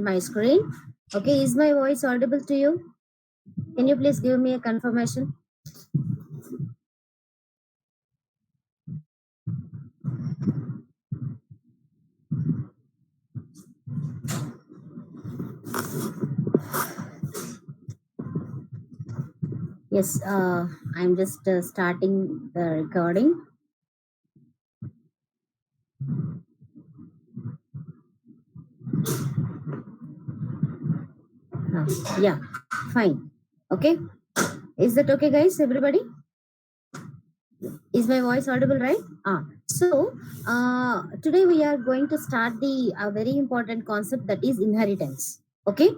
my screen. Okay, is my voice audible to you? Can you please give me a confirmation? Yes, I'm just starting the recording. Yeah, fine. Okay, is that okay, guys? Everybody? Is my voice audible, right? Today we are going to start the very important concept, that is inheritance. Okay.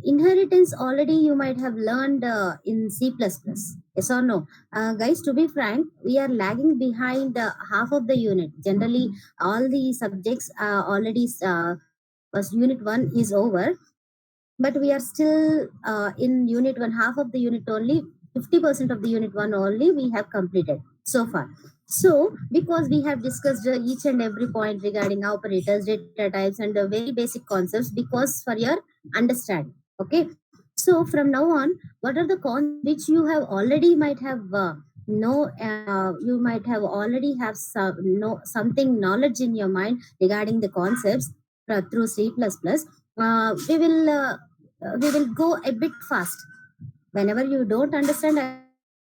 Inheritance already you might have learned in C++. Yes or no? Guys, to be frank, we are lagging behind half of the unit. Generally, all the subjects already was unit 1 is over, but we are still in unit 1, half of the unit only. 50% of the unit 1 only we have completed so far. So because we have discussed each and every point regarding operators, data types, and very basic concepts, because for your understanding. Okay, so from now on, what are the concepts which you have already might have you might have already have something knowledge in your mind regarding the concepts through C++. We will go a bit fast. Whenever you don't understand,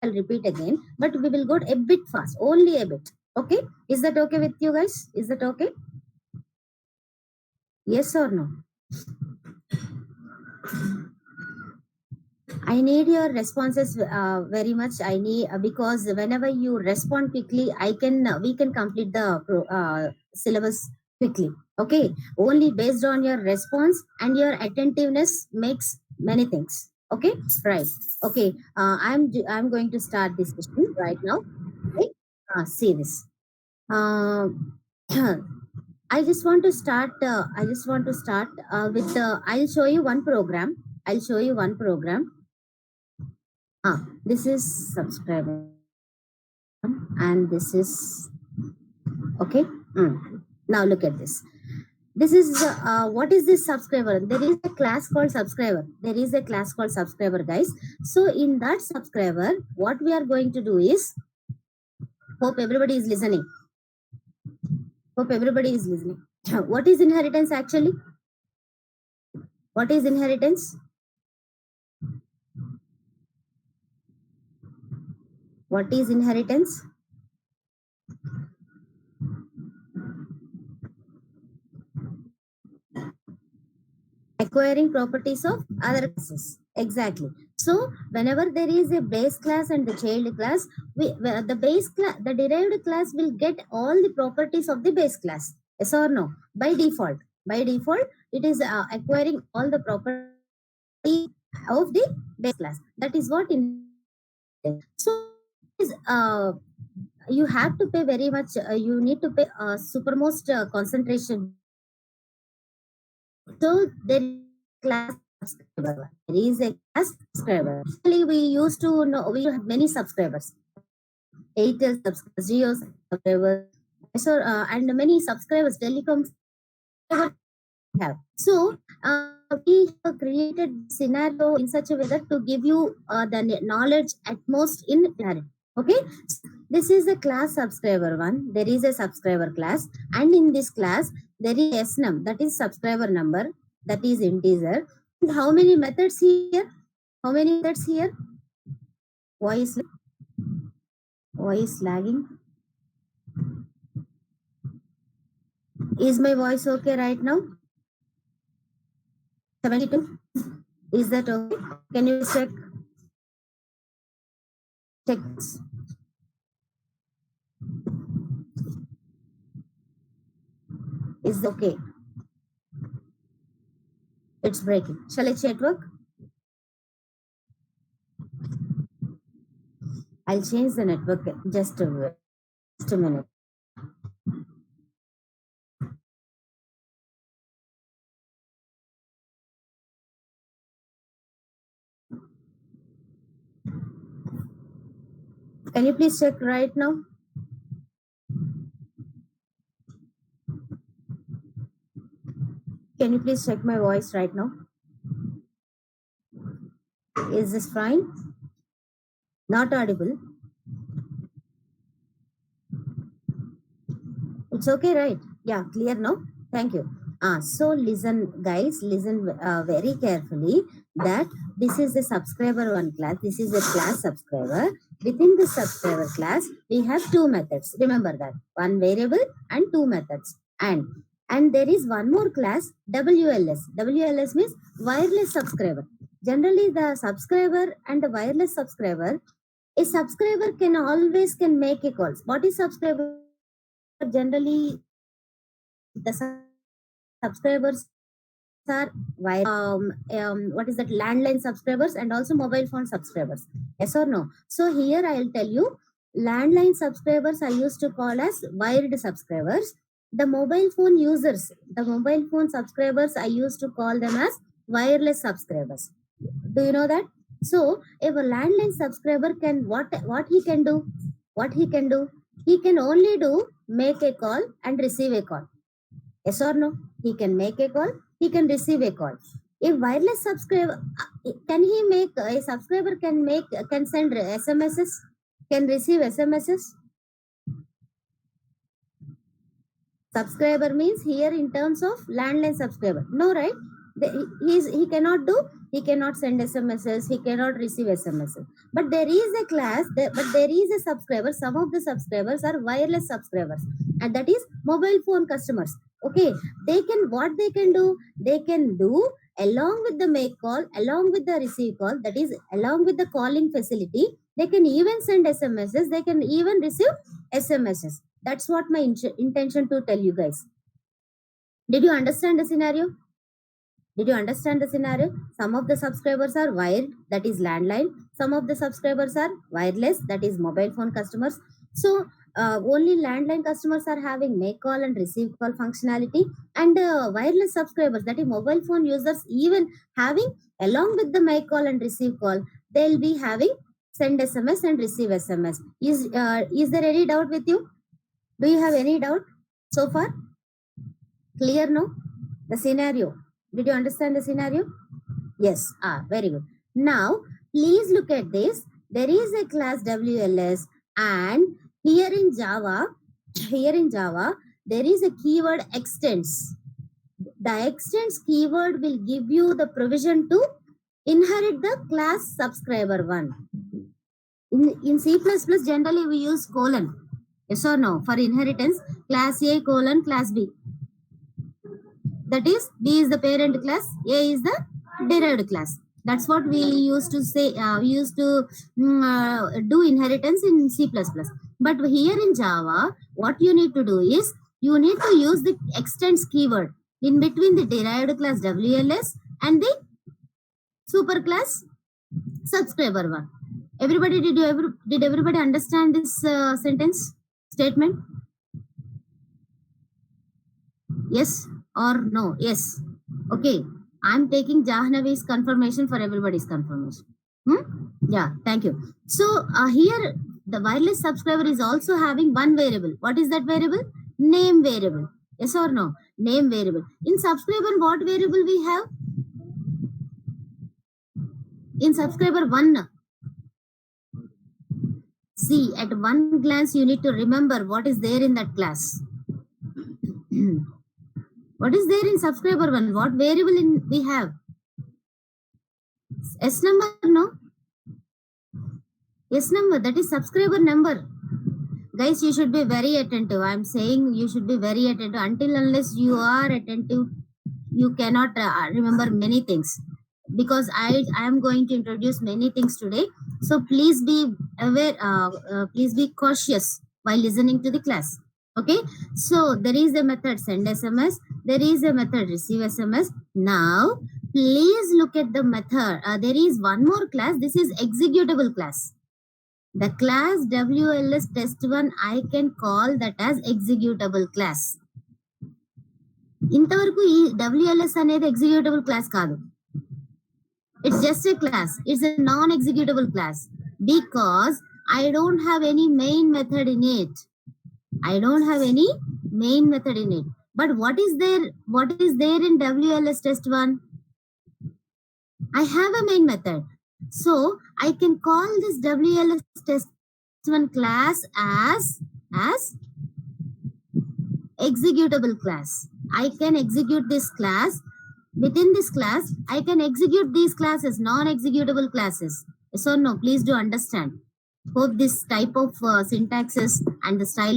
I'll repeat again, but we will go a bit fast, only a bit. Okay, is that okay with you guys? Is that okay? Yes or no? I need your responses very much. I need because whenever you respond quickly, I can we can complete the syllabus quickly. Okay, only based on your response and your attentiveness makes many things. Okay, right. Okay, I'm going to start this session right now. Okay, see this. Uh, I just want to start. With. I'll show you one program. I'll show you one program. This is subscriber, and this is okay. Now look at this. This is what is this subscriber? There is a class called subscriber. There is a class called subscriber, guys. So in that subscriber, what we are going to do is, hope everybody is listening. Hope everybody is listening. What is inheritance actually? What is inheritance? What is inheritance? Acquiring properties of other classes. Exactly. So whenever there is a base class and the child class, the base class, the derived class will get all the properties of the base class. Yes or no? By default. By default, it is acquiring all the properties of the base class. That is what in. So is you have to pay very much. You need to pay supermost concentration. So there is class subscriber. There is a class subscriber. Actually, we used to know we have many subscribers. Airtel subscribers, Jio subscribers, so and many subscribers. Telecom subscribers we have. So we have created scenario in such a way that to give you the knowledge at most in clarity. Okay, this is a class subscriber one. There is a subscriber class, and in this class there is snum, that is subscriber number, that is integer. And how many methods here? How many methods here? Voice lagging. Is my voice okay right now? 72. Is that okay? Can you check? Check. Is okay? It's breaking. Shall I check network? I'll change the network. Just a minute. Can you please check right now? Can you please check my voice right now? Is this fine? Not audible? It's okay, right? Yeah, clear now. Thank you. So listen, guys, listen very carefully that this is the subscriber one class. This is a class subscriber. Within the subscriber class, we have two methods. Remember that one variable and two methods. And there is one more class, WLS. WLS means wireless subscriber. Generally, the subscriber and the wireless subscriber, a subscriber can make a call. What is subscriber? Generally, the subscribers are what is that, landline subscribers and also mobile phone subscribers. Yes or no? So here I'll tell you, landline subscribers I used to call as wired subscribers. The mobile phone users, the mobile phone subscribers, I used to call them as wireless subscribers. Do you know that? So if a landline subscriber can, what he can do? What he can do? He can only do make a call and receive a call. Yes or no? He can make a call, he can receive a call. A wireless subscriber, can he make a subscriber can send SMSs, can receive SMSs? Subscriber means here in terms of landline subscriber. No, right? He cannot do, he cannot send SMSs, he cannot receive SMSs. But there is a class, but there is a subscriber. Some of the subscribers are wireless subscribers, and that is mobile phone customers. Okay, they can, what they can do? They can do along with the make call, along with the receive call, that is along with the calling facility, they can even send SMSs, they can even receive SMSs. That's what my intention to tell you guys. Did you understand the scenario? Did you understand the scenario? Some of the subscribers are wired, that is landline. Some of the subscribers are wireless, that is mobile phone customers. So only landline customers are having make call and receive call functionality, and wireless subscribers, that is mobile phone users, even having along with the make call and receive call, they'll be having send SMS and receive SMS. Is there any doubt with you? Do you have any doubt so far? Clear, no? The scenario. Did you understand the scenario? Yes. Very good. Now, please look at this. There is a class WLS, and here in Java, there is a keyword extends. The extends keyword will give you the provision to inherit the class subscriber one. In C++, generally we use colon. Yes or no? For inheritance, class A colon class B. That is, B is the parent class, A is the derived class. That's what we used to say. We used to do inheritance in C++. But here in Java, what you need to do is, you need to use the extends keyword in between the derived class WLS and the superclass subscriber one. Everybody, did everybody understand this sentence statement? Yes or no? Yes. Okay. I'm taking Jahnavi's confirmation for everybody's confirmation. Yeah, thank you. So here the wireless subscriber is also having one variable. What is that variable? Name variable. Yes or no? Name variable. In subscriber, what variable we have? In subscriber 1. See, at one glance, you need to remember what is there in that class. What is there in subscriber 1? What variable we have? S number, no? S number, that is subscriber number. Guys, you should be very attentive. I'm saying you should be very attentive. Until unless you are attentive, you cannot remember many things. Because I am going to introduce many things today. So please be aware, please be cautious while listening to the class. Okay, so there is a method send SMS, there is a method receive SMS. Now please look at the method. There is one more class. This is executable class. The class WLS test1, I can call that as executable class. ఇంతవరకు ఈ WLS అనేది executable class కాదు. It's just a class. It's a non-executable class because I don't have any main method in it. I don't have any main method in it. But what is there in WLS test 1? I have a main method. So I can call this WLS test 1 class as executable class. I can execute this class. Within this class, I can execute these classes, non-executable classes. Yes or no? Please do understand. Hope this type of syntaxes and the style,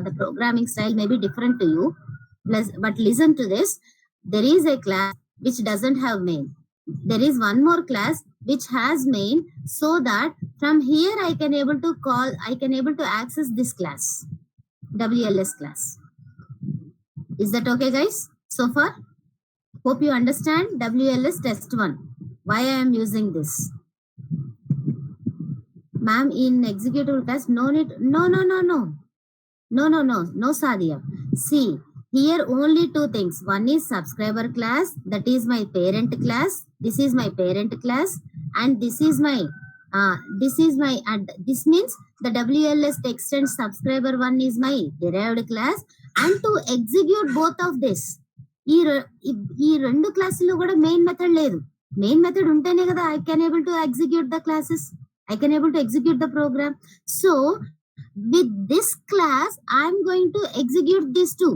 the programming style may be different to you. But listen to this. There is a class which doesn't have main. There is one more class which has main, so that from here I can able to access this class, WLS class. Is that okay, guys? So far? Hope you understand WLS test 1. Why I am using this. Ma'am, in executable class, no need. No, Sadia. See, here only two things. One is subscriber class, that is my parent class. This is my parent class, and this is my this means the WLS extend subscriber one is my derived class. And to execute both of this, ఈ రెండు క్లాసుల్లో కూడా main method లేదు. Main method ఉంటేనే కదా I can able to execute the classes. I can able to execute the program. So with this class, I'm going to execute this too.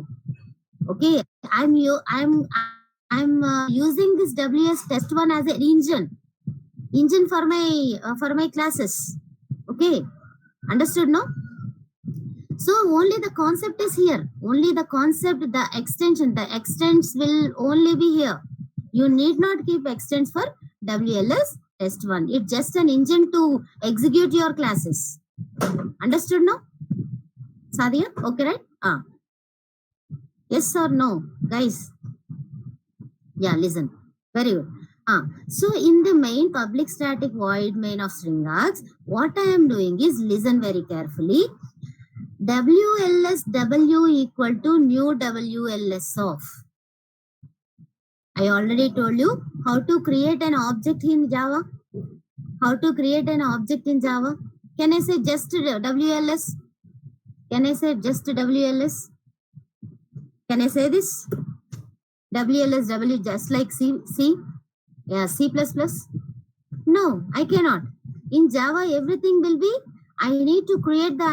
Okay, I'm using this WS test 1 as an engine for my classes. Okay, understood? No. So only the concept is here. Only the concept, the extents will only be here. You need not keep extents for WLS test 1. It's just an engine to execute your classes. Understood? No, Sadia? Okay, right? Yes or no, guys? Yeah, listen. Very good. So in the main public static void main of string args, what I am doing is, listen very carefully. WLS W equal to new WLS of. I already told you how to create an object in Java. How to create an object in Java. Can I say just WLS? Can I say just WLS? Can I say this? WLS W just like C? Yeah, C++? No, I cannot. In Java, everything will be, I need to create the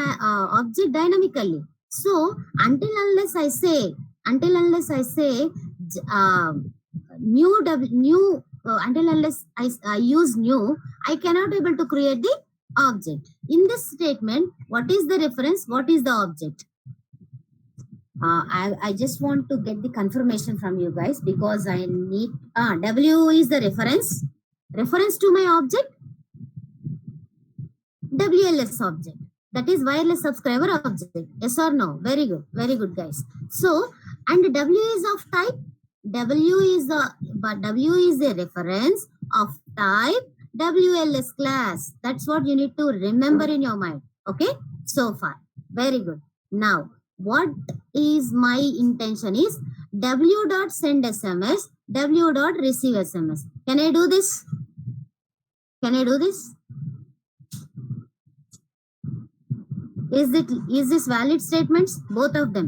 object dynamically. So until unless I say new until unless I use new, I cannot able to create the object. In this statement, what is the reference? What is the object? I just want to get the confirmation from you guys, because I need W is the reference to my object, WLS object, that is wireless subscriber object. Yes or no? Very good guys. So, and W is of type, W is a reference of type WLS class. That's what you need to remember in your mind. Okay, so far very good. Now what is my intention is W.send SMS, W.receive SMS. Can I do this? Is this valid statements? Both of them?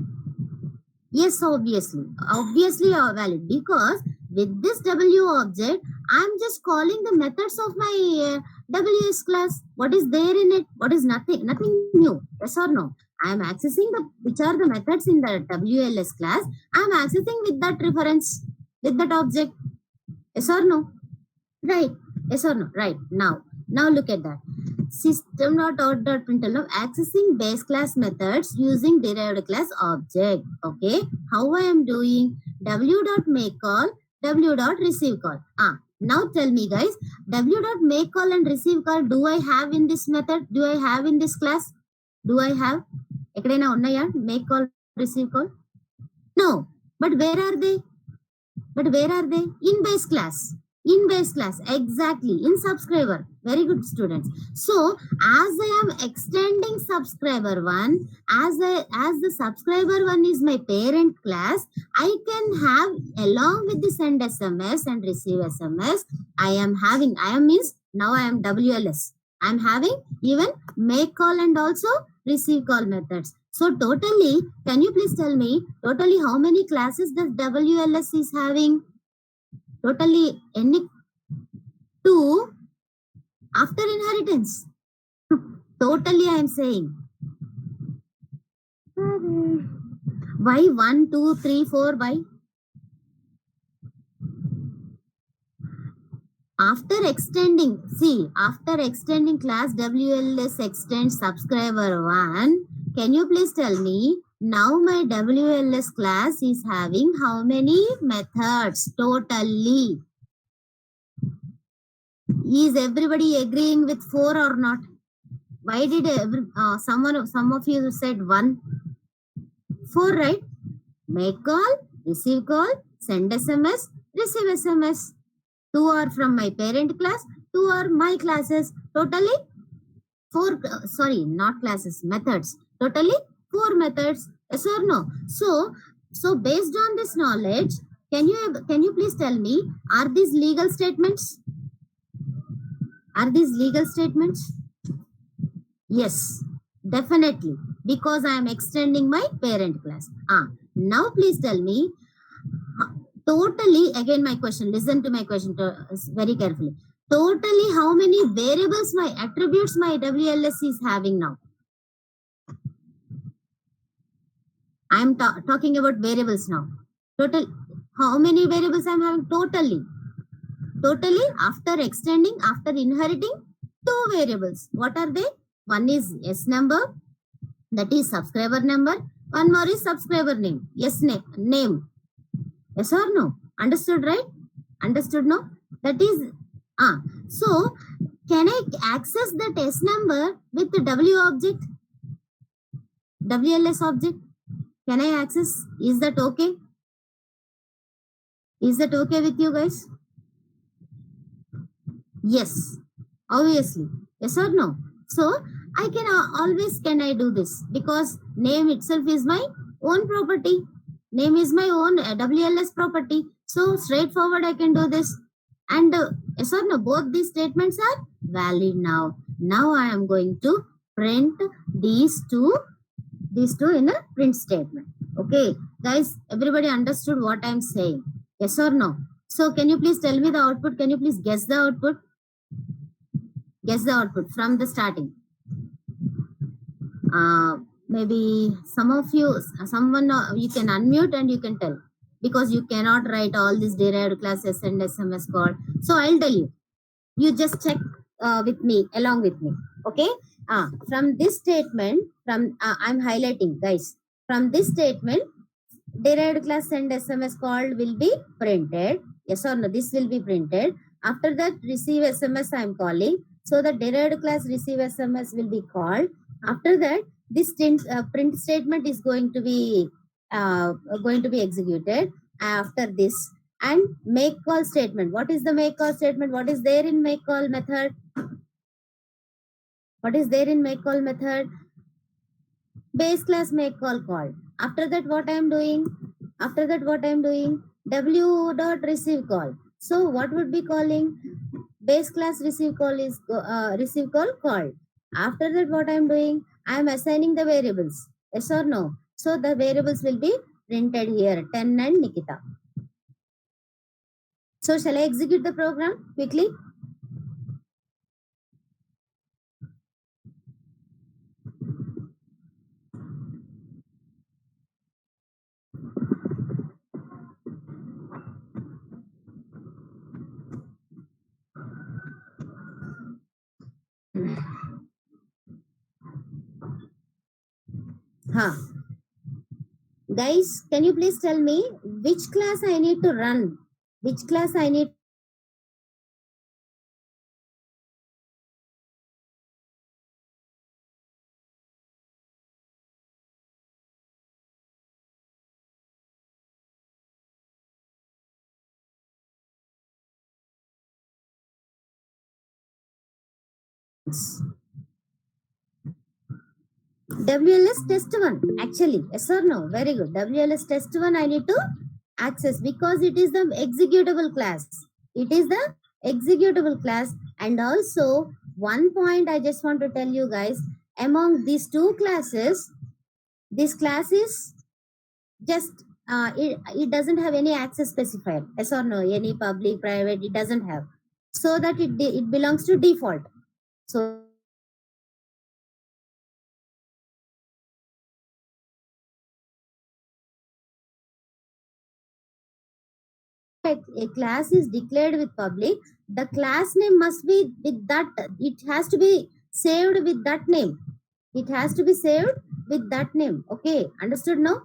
Yes, obviously are valid, because with this W object, I'm just calling the methods of my WS class. What is there in it? What is nothing new? Yes or no? I am accessing which are the methods in the WLS class. I am accessing with that reference, with that object. Yes or no? Right. Yes or no? Right. Now look at that. System.out.println accessing base class methods using derived class object. Okay. How I am doing? W.makeCall, W.receiveCall. Now tell me guys, W.makeCall and receiveCall, do I have in this method? Do I have in this class? Do I have? Ekadaina unnaya make call, receive call? No. But where are they? In base class. Exactly. In subscriber. Very good, students. So as I am extending subscriber one, as the subscriber one is my parent class, I can have, along with the send SMS and receive SMS, I am means now I am WLS. I am having even make call and also receive call methods. So totally, can you please tell me totally how many classes the WLS is having? Totally any two after inheritance. Totally, I am saying. Why 1, 2, 3, 4? Why? After extending class WLS extend subscriber 1, can you please tell me now my WLS class is having how many methods totally? Is everybody agreeing with 4 or not? Why did some of you said 1? 4, right? Make call, receive call, send SMS, receive SMS. 2 are from my parent class, 2 are my classes. Totally 4, sorry, not classes, methods. Totally 4 methods. Yes or no? So based on this knowledge, can you please tell me, are these legal statements? Are these legal statements? Yes, definitely, because I am extending my parent class. Now please tell me, totally, again my question, listen to my question very carefully. Totally how many variables, my attributes, my WLS is having now? I am talking about variables now. Total, how many variables I am having? Totally after extending, after inheriting, 2 variables. What are they? One is S number, that is subscriber number. One more is subscriber name. Yes, name. Yes or no? Understood, right? Understood, no? That is, so can I access that S number with the W object? WLS object? Can I access? Is that okay? Is that okay with you guys? Yes, obviously. Yes or no? So I can always can I do this, because name itself is my own property. Name is my own WLS property. So straightforward I can do this. And yes or no, both these statements are valid now. Now I am going to print these two in a print statement. Okay, guys, everybody understood what I am saying? Yes or no? So can you please tell me the output? Can you please guess the output? Guess the output from the starting. Maybe some of you, someone, you can unmute and you can tell, because you cannot write all these derived classes and SMS call. So I'll tell you. You just check with me, along with me. Okay. From this statement, I'm highlighting, guys. From this statement, derived class send SMS called will be printed. Yes or no? This will be printed. After that, receive SMS I am calling. So the derived class receive SMS will be called. After that, this print statement is going to be executed after this. And make call statement. What is the make call statement? What is there in make call method? What is there in make call method? Base class make call called. After that, what I am doing? W dot receive call. So what would be calling? Base class receive call is receive call called. After that, what I am doing? I am assigning the variables. Yes or no? So the variables will be printed here, 10 and Nikita. So shall I execute the program quickly? Guys, can you please tell me which class I need to run? Which class I need? WLS test 1, actually. Yes or no? Very good. WLS test 1 I need to access, because it is the executable class. It is the executable class. And also, one point I just want to tell you guys, among these two classes, This class is just it doesn't have any access specifier. Yes or no? Any public, private, it doesn't have. So that it belongs to default. So a class is declared with public, the class name must be with that. It has to be saved with that name. It has to be saved with that name. Okay, understood now?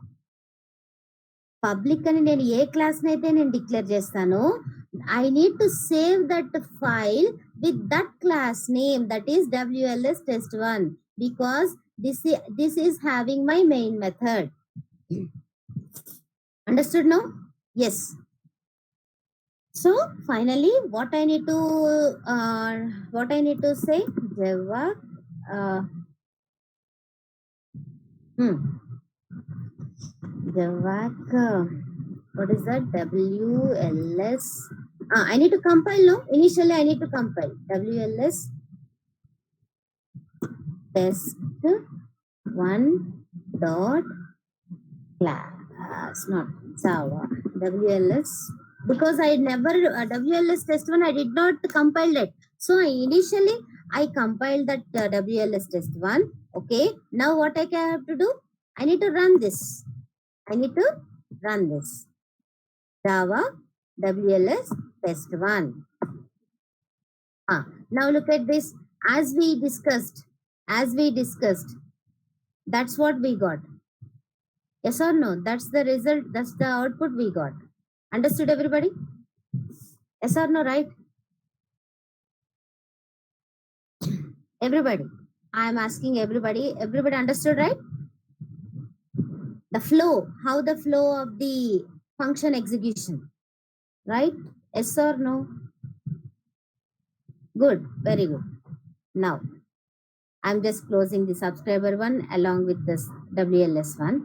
Public అని నేను ఏ class అయితే నేను declare చేస్తానో I need to save that file with that class name that is WLS test1 because this is having my main method. Understood now? Yes. So finally what I need to say, Java what is that? WLS. I need to compile. No, initially I need to compile. WLS test1 dot class, not Java. WLS, because I never WLS test1 I did not compile it. So initially I compiled that WLS test1. Okay, now what I have to do? I need to run this. Java WLS test1. Now look at this. As we discussed, that's what we got. Yes or no? That's the result. That's the output we got. Understood, everybody? Yes or no? Right? Everybody. I am asking everybody. Everybody understood, right? The flow, how the flow of the function execution, right? Yes or no? Good, very good. Now I'm just closing the subscriber one along with this WLS one.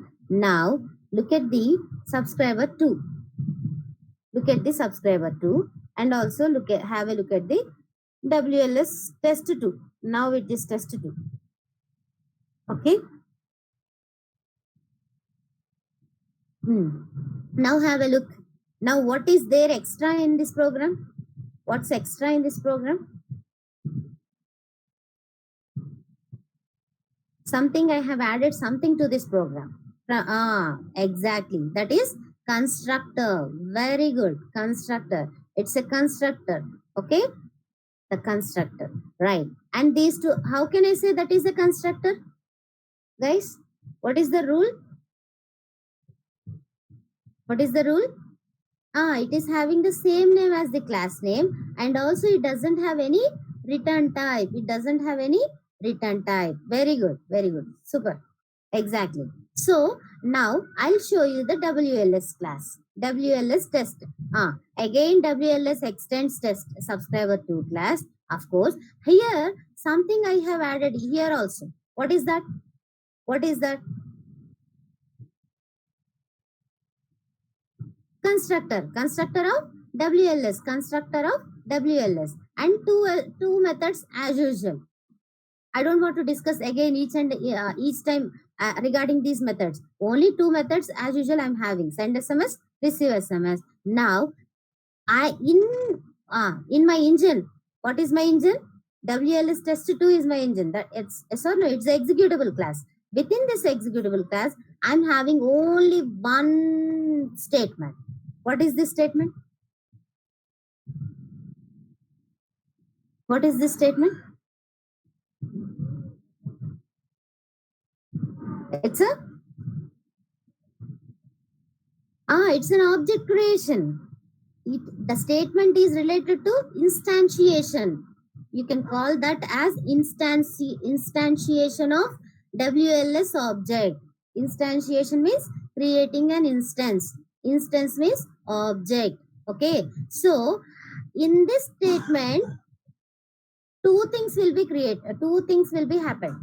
Now look at the subscriber 2. Look at the subscriber 2 and also have a look at the WLS test2. Now it is test2. Okay. Now have a look. Now what is there extra in this program? What's extra in this program? Something I have added something to this program. Exactly. That is constructor. Very good. Constructor. It's a constructor. Okay. The constructor. Right. And these two, how can I say that is a constructor? Guys, what is the rule? What is the rule? It is having the same name as the class name and also it doesn't have any return type. It doesn't have any return type. Very good. Very good. Super. Exactly. So now I'll show you the WLS class. WLS test. Again WLS extends test subscriber 2 class. Of course, here something I have added here also. What is that? What is that? Constructor of WLS, constructor of WLS, and two methods as usual. I don't want to discuss again each time regarding these methods. Only two methods as usual I'm having: send SMS, receive SMS. Now in my engine, what is my engine? WLS test2 is my engine. That it's no, it's the executable class. Within this executable class, I'm having only one statement. What is this statement? What is this statement? It's an object creation. The statement is related to instantiation. You can call that as instantiation of WLS object. Instantiation means creating an instance. Instance means object. Okay. So in this statement, two things will be created. Two things will be happened.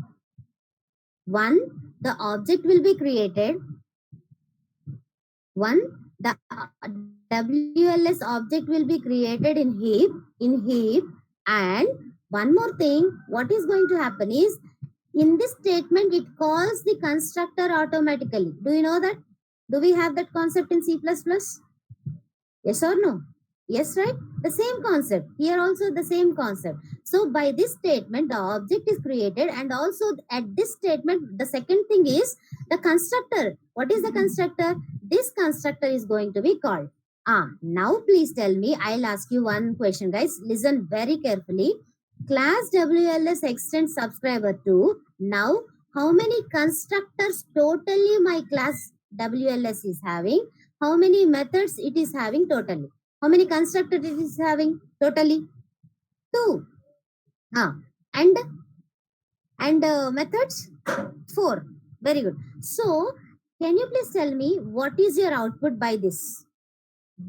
One, the object will be created. One, the WLS object will be created in heap. And one more thing, what is going to happen is in this statement, it calls the constructor automatically. Do you know that? Do we have that concept in C++? Yes or no? Yes, right? The same concept. Here also the same concept. So by this statement, the object is created, and also at this statement, the second thing is the constructor. What is the constructor? This constructor is going to be called. Now please tell me, I'll ask you one question, guys. Listen very carefully. Class WLS extends subscriber to. Now, how many constructors totally my class WLS is having? How many methods it is having totally? How many constructors it is having totally? Two. Ah, and methods? Four. Very good. So, can you please tell me what is your output by this?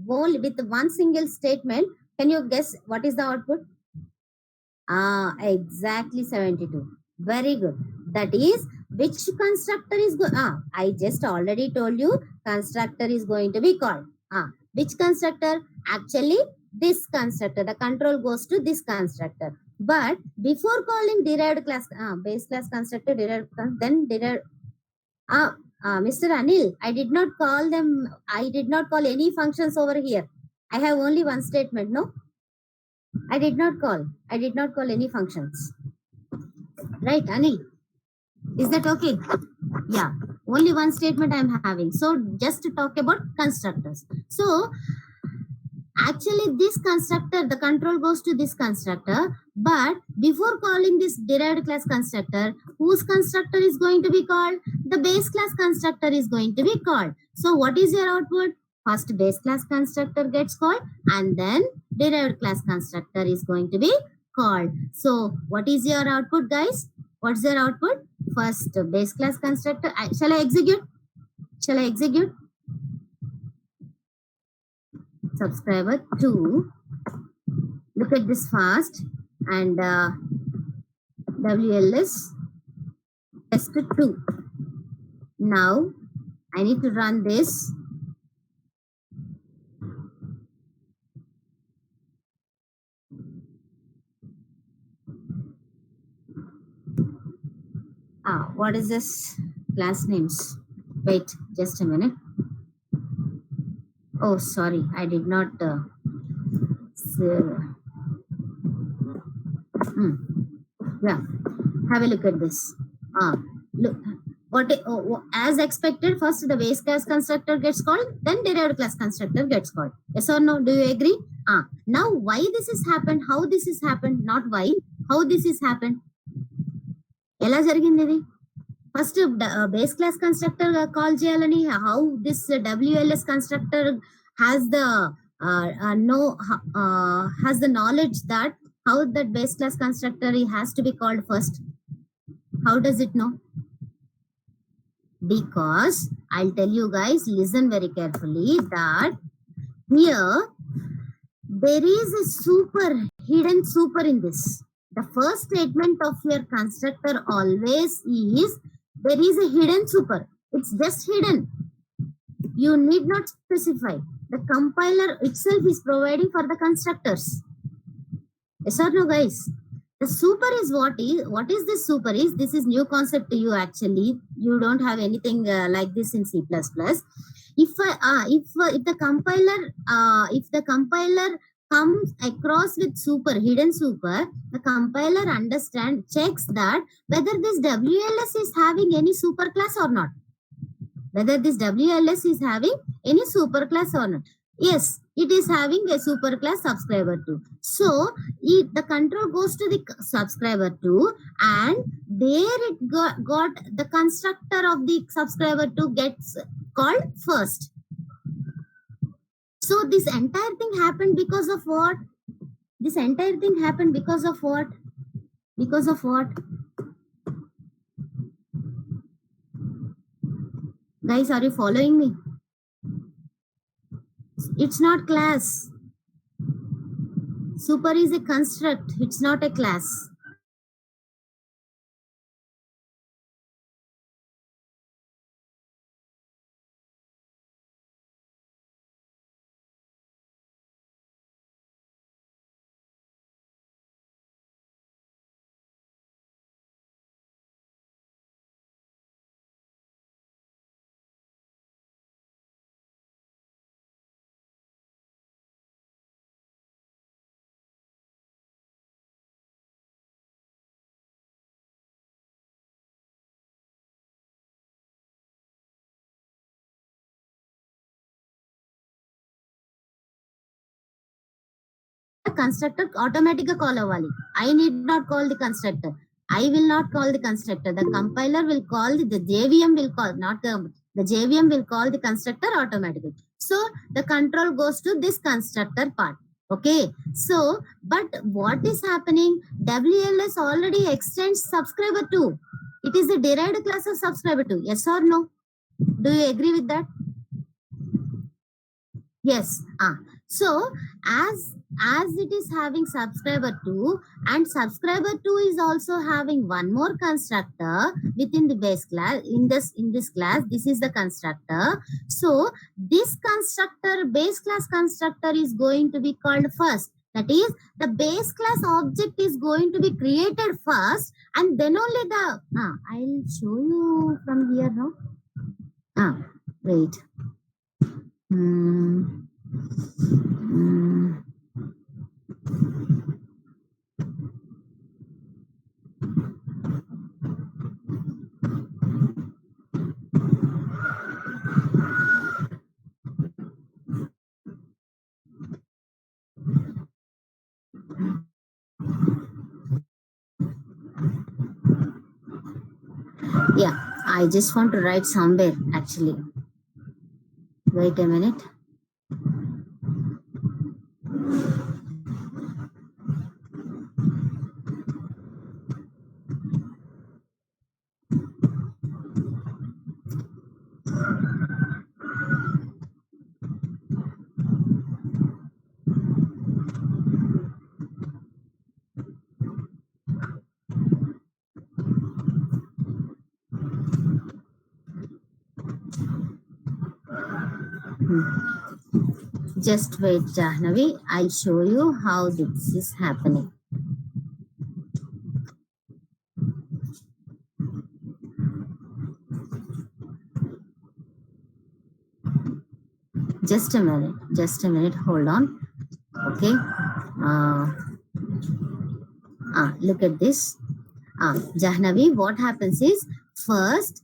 Whole with one single statement. Can you guess what is the output? Exactly 72. Very good. That is which constructor is I just already told you constructor is going to be called. Which constructor? Actually, this constructor. The control goes to this constructor. But before calling derived class, base class constructor, then derived. Mr. Anil, I did not call them. I did not call any functions over here. I have only one statement. No, I did not call. I did not call any functions. Right, Anil? Is that okay? Yeah. Only one statement I'm having. So just to talk about constructors. So actually this constructor, the control goes to this constructor. But before calling this derived class constructor, whose constructor is going to be called? The base class constructor is going to be called. So what is your output? First base class constructor gets called, and then derived class constructor is going to be called. So what is your output, guys? What's your output? First base class constructor. Shall I execute? Shall I execute? Subscriber 2. Look at this fast. And WLS test 2. Now I need to run this. What is this class names? Wait, just a minute. Oh, sorry, I did not yeah, have a look at this. Look, as expected, first the base class constructor gets called, then derived class constructor gets called. Yes or no? Do you agree? Now why this has happened? How this has happened? Not why. How this has happened? ఎలా జరిగింది ఇది first base class constructor call చేయాలని how this WLS constructor has the has the knowledge that how that base class constructor has to be called first. How does it know? Because I'll tell you guys, listen very carefully, that here there is a hidden super in this. The first statement of your constructor always is there is a hidden super. It's just hidden. You need not specify. The compiler itself is providing for the constructors. Yes or no, guys? The super is what is this super is? This is new concept to you actually. You don't have anything like this in C++. If the compiler comes across with hidden super, the compiler checks that whether this WLS is having any super class or not. Whether this WLS is having any super class or not. Yes, it is having a super class subscriber 2. So the control goes to the subscriber 2, and there it got the constructor of the subscriber 2 gets called first. So this entire thing happened because of what? This entire thing happened because of what? Because of what? Guys, are you following me? It's not class. Super is a construct. It's not a class. constructor automatic call avali. I need not call the constructor. I will not call the constructor. The compiler will call the JVM will call, not the JVM will call the constructor automatically. So the control goes to this constructor part. Okay. So, but what is happening? WLS already extends subscriber to. It is a derived class of subscriber to. Yes or no? Do you agree with that? Yes. So as it is having subscriber 2 and subscriber 2 is also having one more constructor within the base class. In this class, this is the constructor. So this constructor, base class constructor, is going to be called first. That is, the base class object is going to be created first, and then only the I'll show you from here now. Wait. Yeah, I just want to write somewhere actually. Wait a minute. Just wait, Jahnavi. I'll show you how this is happening. Just a minute. Hold on. Okay. Look at this. Jahnavi, what happens is first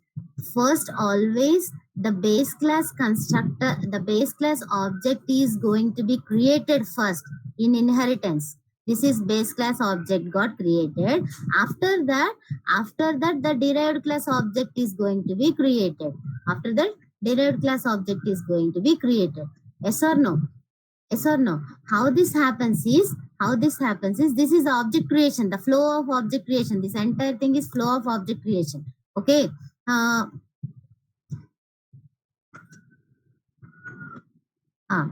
always the base class constructor, the base class object is going to be created first in inheritance. This is base class object got created. After that, the derived class object is going to be created. After that, derived class object is going to be created. Yes or no? Yes or no? How this happens is, this is object creation, the flow of object creation. This entire thing is flow of object creation. Okay.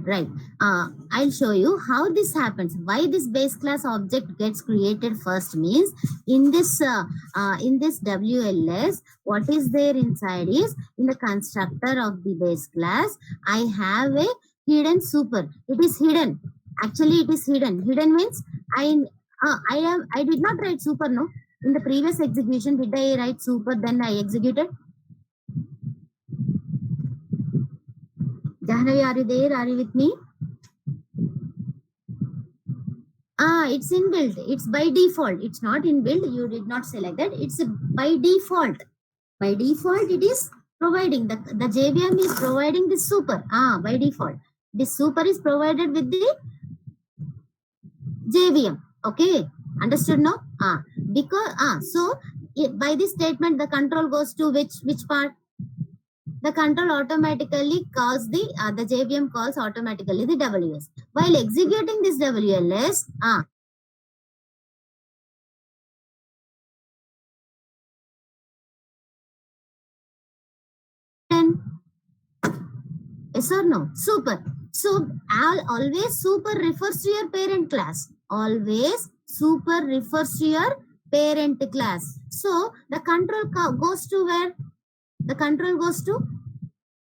Right. I'll show you how this happens. Why this base class object gets created first means, in this WLS, what is there inside is, in the constructor of the base class, I have a hidden super. It is hidden. Actually, it is hidden. Hidden means I did not write super. No, in the previous execution, did I write super? Then I executed. Jahnavi, are you there? Are you with me? It's inbuilt. It's by default. It's not inbuilt. You did not say like that. It's by default. By default, it is providing. The JVM is providing this super. By default. This super is provided with the JVM. Okay. Understood now? Because so by this statement, the control goes to which part? The control automatically calls the JVM calls automatically the WS. While executing this WLS, yes or no? Super. So always super refers to your parent class. Always super refers to your parent class. So the control goes to where? The control goes to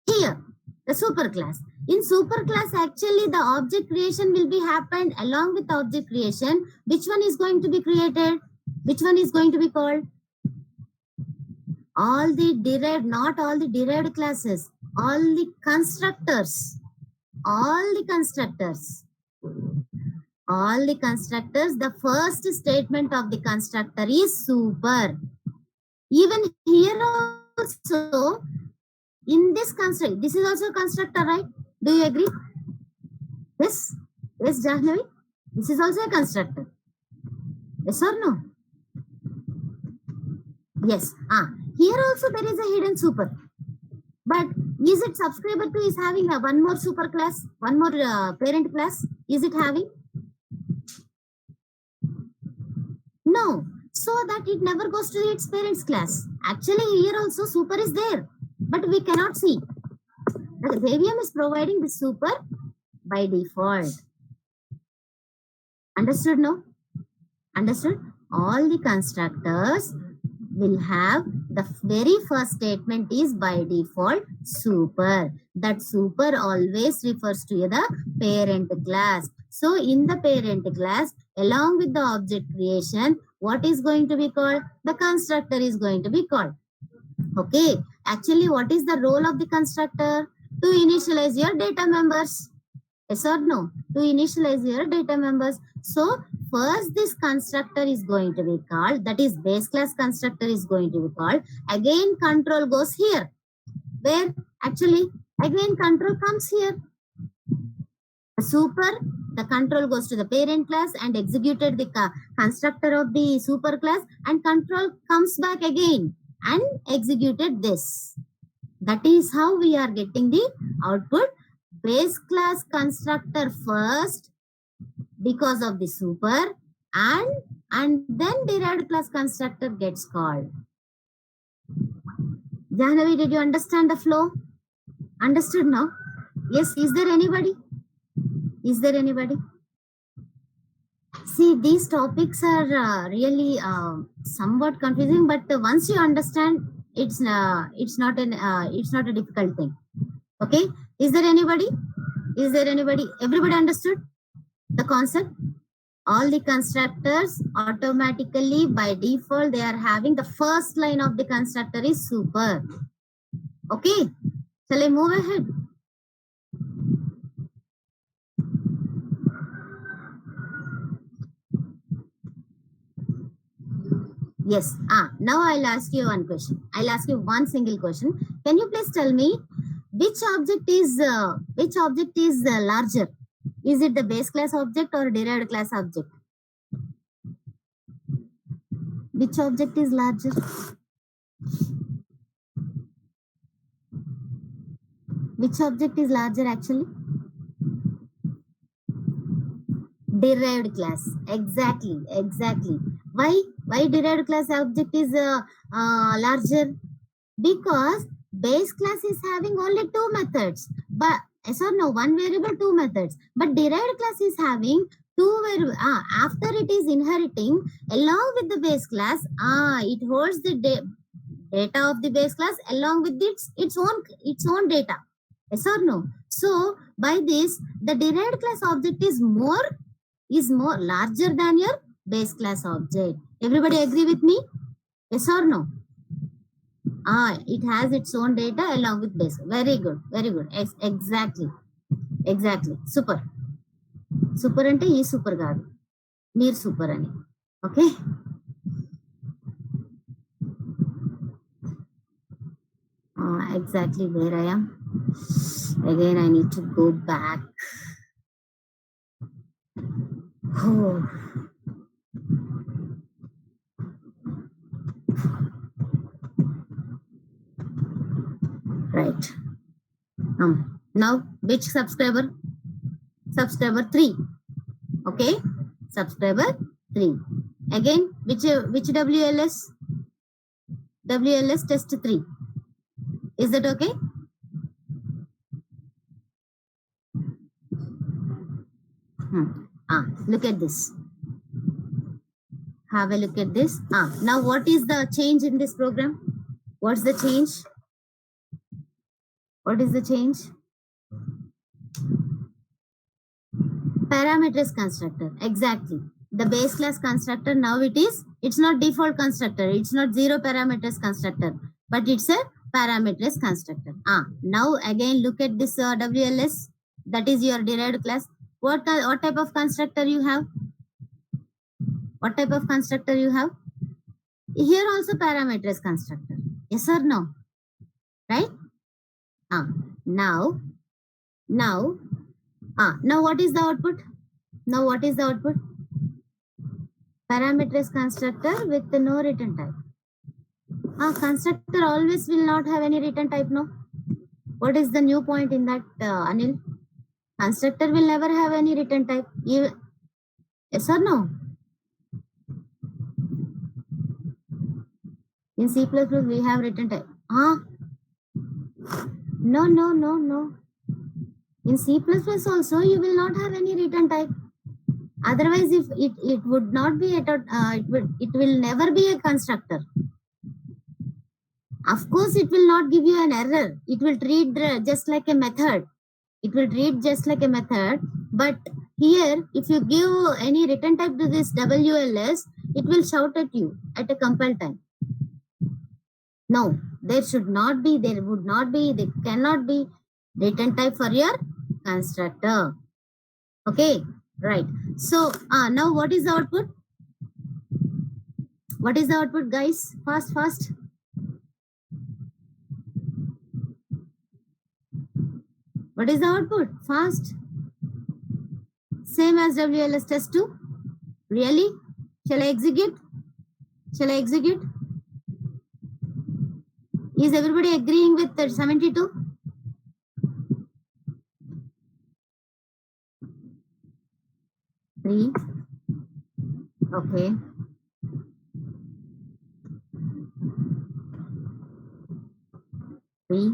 here, the super class. In super class, actually the object creation will be happened along with object creation. Which one is going to be created? Which one is going to be called? All the derived, not all the derived classes, all the constructors. All the constructors. All the constructors, the first statement of the constructor is super. Even here also, in this construct, this is also a constructor, right? Do you agree? Yes. Yes, Jahnavi? This is also a constructor. Yes or no? Yes. Here also there is a hidden super. But is it subscriber to is having a one more super class, one more parent class? Is it having? No. So that it never goes to its parents class. Actually, here also super is there, but we cannot see. The Debian is providing the super by default. Understood? No? Understood? All the constructors will have the very first statement is by default super. That super always refers to the parent class. So in the parent class, along with the object creation, what is going to be called? The constructor is going to be called. Okay. Actually, what is the role of the constructor? To initialize your data members. Yes or no? To initialize your data members. So first this constructor is going to be called, that is base class constructor is going to be called. Again control goes here. Where? Actually, again control comes here. Super, the control goes to the parent class and executed the constructor of the super class, and control comes back again and executed this. That is how we are getting the output. Base class constructor first because of the super, and then derived class constructor gets called. Jahnavi, did you understand the flow? Understood now? Yes. Is there anybody? Is there anybody? See, these topics are really somewhat confusing, but once you understand, it's not a difficult thing. Okay. Is there anybody? Is there anybody? Everybody understood the concept? All the constructors automatically by default they are having the first line of the constructor is super. Okay. Shall I move ahead? Yes. Now I'll ask you one question. I'll ask you one single question. Can you please tell me which object is larger? Is it the base class object or derived class object? Which object is larger? Which object is larger actually? Derived class. Exactly. Why derived class object is larger? Because base class is having only two methods, but yes or no, one variable, two methods. But derived class is having two variables. After it is inheriting along with the base class, it holds the data of the base class along with its own data. Yes or no? So by this, the derived class object is more larger than your base class object. Everybody agree with me? Yes or no? It has its own data along with base. Very good. Exactly. Super అంటే ఈ super కాదు, మీరు super అని. Okay. Exactly where I am. Again, I need to go back. Oh. Right. Now, which subscriber? Subscriber 3. Okay. Subscriber 3. Again, which WLS? WLS test 3. Is that okay? Look at this. Have a look at this. Now what is the change in this program? What's the change? What is the change? Parameters constructor. Exactly. The base class constructor now it's not default constructor. It's not zero parameters constructor, but it's a parameters constructor. Now again look at this WLS. That is your derived class. What type of constructor you have? What type of constructor you have? Here also parameters constructor. Yes or no? Right? Now what is the output? Now what is the output? Parameter constructor with no return type. Constructor always will not have any return type, no? What is the new point in that, Anil? Constructor will never have any return type. Yes or no? In C++ we have return type. No. In C++ also you will not have any return type. Otherwise, if it would not be it will never be a constructor. Of course, it will not give you an error. It will treat just like a method. It will treat just like a method. But here, if you give any return type to this WLS, it will shout at you at a compile time. No, there would not be, there cannot be return type for your constructor. Okay, right. So now what is the output? What is the output, guys? Fast. What is the output? Fast. Same as WLS test 2. Really? Shall I execute? Is everybody agreeing with 72? Three. Okay. Three.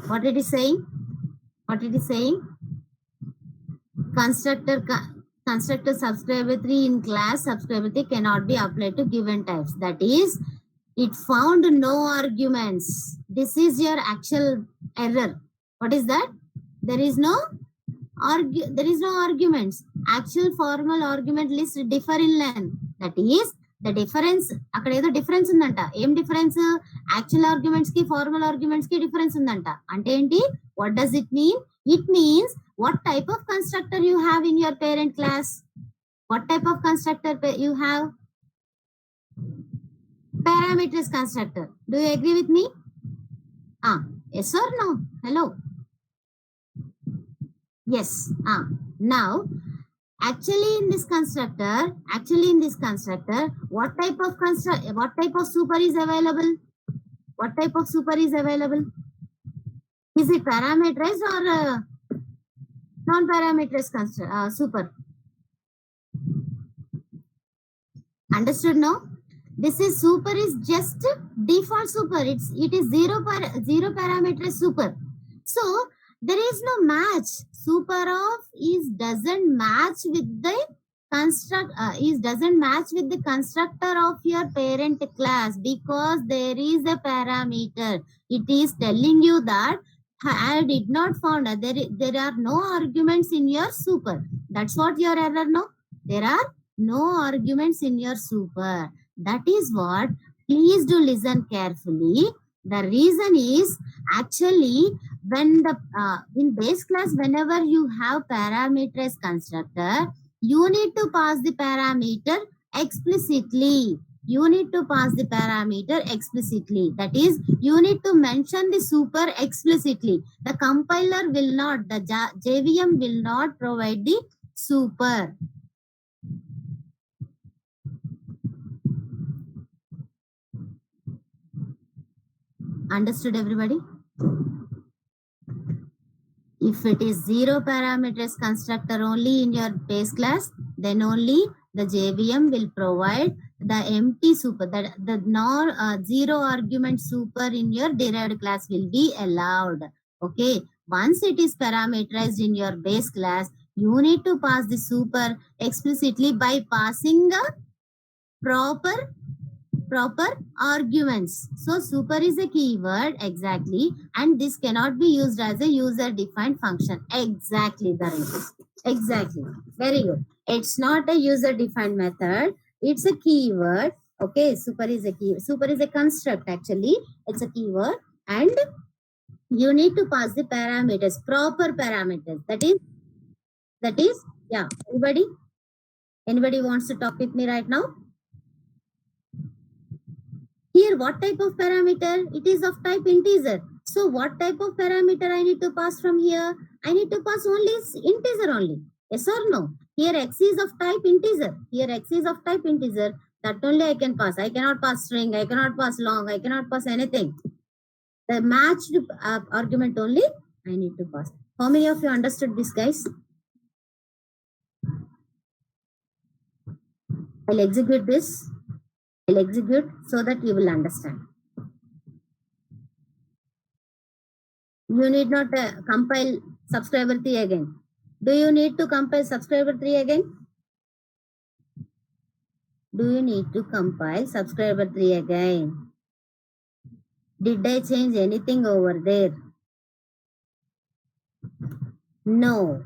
What it is saying? Constructor subscriber 3 in class subscriber 3 cannot be applied to given types. That is, it found no arguments. This is your actual error. What is that? There is no arguments. Actual formal argument list differ in length. That is, the difference అక్కడ ఏదో difference ఉందంట. ఏం difference? Actual arguments కి formal arguments కి difference ఉందంట. అంటే ఏంటి? What does it mean? It means what type of constructor you have in your parent class. What type of constructor you have? Parameters constructor. Do you agree with me? Yes or no? Hello. Yes. Now actually in this constructor, what type of super is available? Is it parameterized or non-parameterized super? Understood now? This is super is just default super. It is zero parameterized super. So there is no match. Super of doesn't match with the constructor of your parent class because there is a parameter. It is telling you that I did not found there are no arguments in your super. That's what your error, no? There are no arguments in your super. That is what. Please do listen carefully. The reason is actually when the in base class, whenever you have parameterized constructor, you need to pass the parameter explicitly. That is, you need to mention the super explicitly. The compiler will not, the JVM will not provide the super. Understood, everybody? If it is zero parameters constructor only in your base class, then only the JVM will provide the empty super, that the non zero argument super in your derived class will be allowed. Okay, once it is parameterized in your base class, you need to pass the super explicitly by passing the proper arguments. So super is a keyword, exactly, and this cannot be used as a user defined function. Exactly, exactly. Very good. It's not a user defined method, it's a keyword. Okay, super is a construct. Actually, it's a keyword, and you need to pass the parameters, proper parameters. That is, yeah. Anybody wants to talk with me right now? Here, what type of parameter? It is of type integer. So what type of parameter I need to pass from here? I need to pass only integer only. Yes or no? Here x is of type integer. Here x is of type integer. That only I can pass. I cannot pass string. I cannot pass long. I cannot pass anything. The matched argument only I need to pass. How many of you understood this, guys? I'll execute this. I'll execute so that you will understand. You need not compile subscriber 3 again. Do you need to compile subscriber 3 again? Do you need to compile subscriber 3 again? Did I change anything over there? No.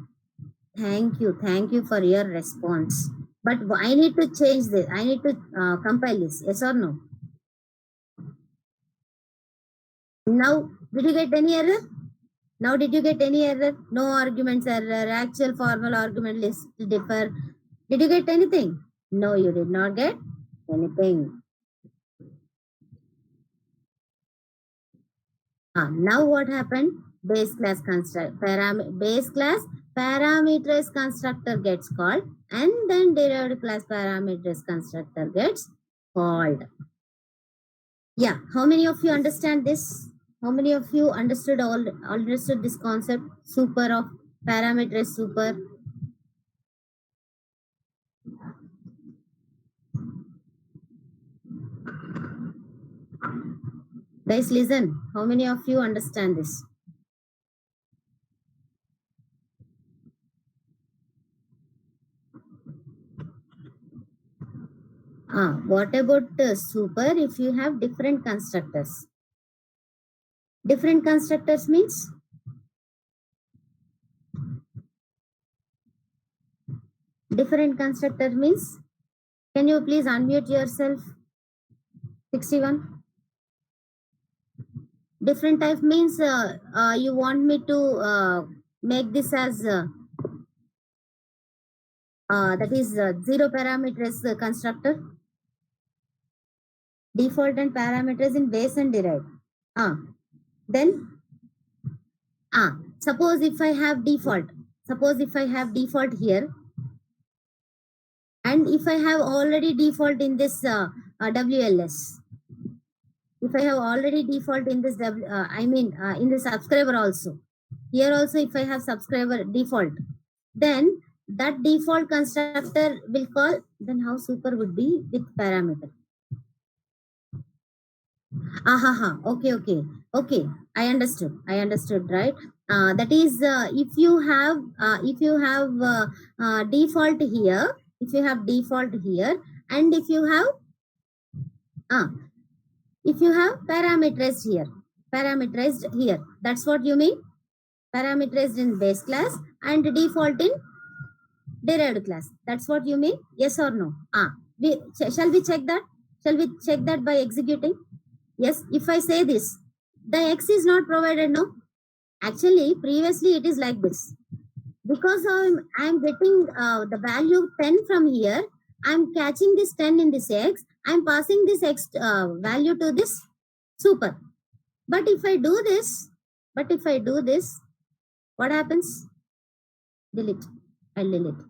Thank you. Thank you for your response. But I need to change this. I need to compile this. Yes or no? Now, did you get any error? Now, did you get any error? No arguments error, actual formal argument list differ. Did you get anything? No, you did not get anything. Now what happened? Base class parameterized constructor gets called, and then derived class parameterized constructor gets called. Yeah, how many of you understand this? How many of you understood this concept? Super of parameterized super. Guys, listen. How many of you understand this? What about super if you have different constructors? Different constructors means? Different constructor means? Can you please unmute yourself? 61. Different type means you want me to make this as that is zero parameters constructor. Default and parameters in base and derived. Then suppose if I have default. Suppose if I have default here, and if I have already default in this WLS. If I have already default in this in the subscriber also. Here also if I have subscriber default, then that default constructor will call, then how super would be with parameter. Okay. I understood, right? That is if you have default here, and if you have parameterized here, that's what you mean? Parameterized in base class and default in derived class. That's what you mean? Yes or no? Shall we check that? Shall we check that by executing? Yes, if I say this, the x is not provided, no? Actually, previously it is like this. Because I'm getting the value 10 from here, I'm catching this 10 in this x, I'm passing this x value to this super. But if I do this, what happens? Delete. I'll delete.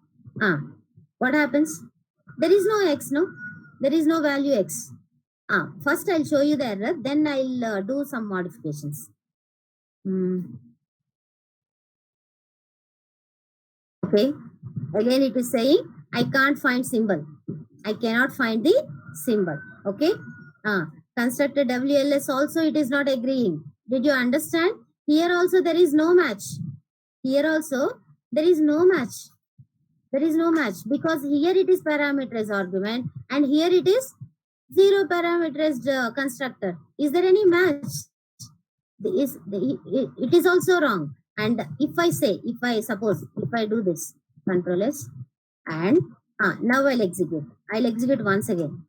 What happens? There is no x, no? There is no value x. First I'll show you the error, then I'll do some modifications. Okay. Again it is saying I can't find symbol. I cannot find the symbol. Okay. Constructor WLS also it is not agreeing. Did you understand? Here also there is no match. Here also there is no match. There is no match because here it is parameterized argument and here it is zero parameterized constructor. Is there any match? It is also wrong. And if I do this, Control S, and now I'll execute. I'll execute once again.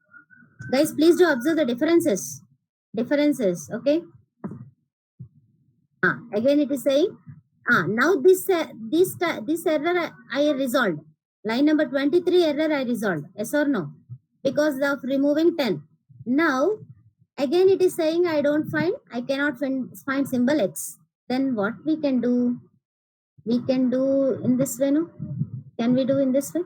Guys, please do observe the differences. Okay. Again it is saying, now this error I resolved. Line number 23 error I resolved. Yes or no? Because of removing 10. Now Again, it is saying I cannot find symbol X. Then what we can do? We can do in this way, no? Can we do in this way?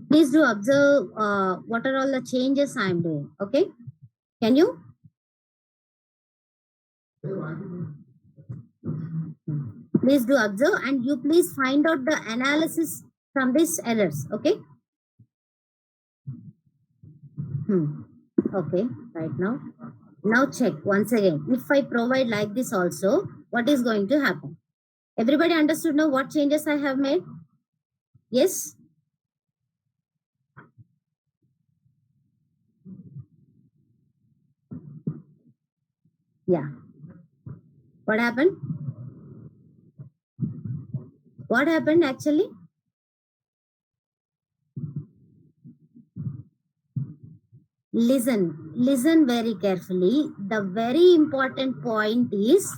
Please do observe what are all the changes I am doing. Okay, can you? Please do observe and you please find out the analysis from these errors. Okay. Okay, right now. Now check once again. If I provide like this also, what is going to happen? Everybody understood now what changes I have made? Yes? Yeah. What happened? What happened actually? Listen very carefully. The very important point is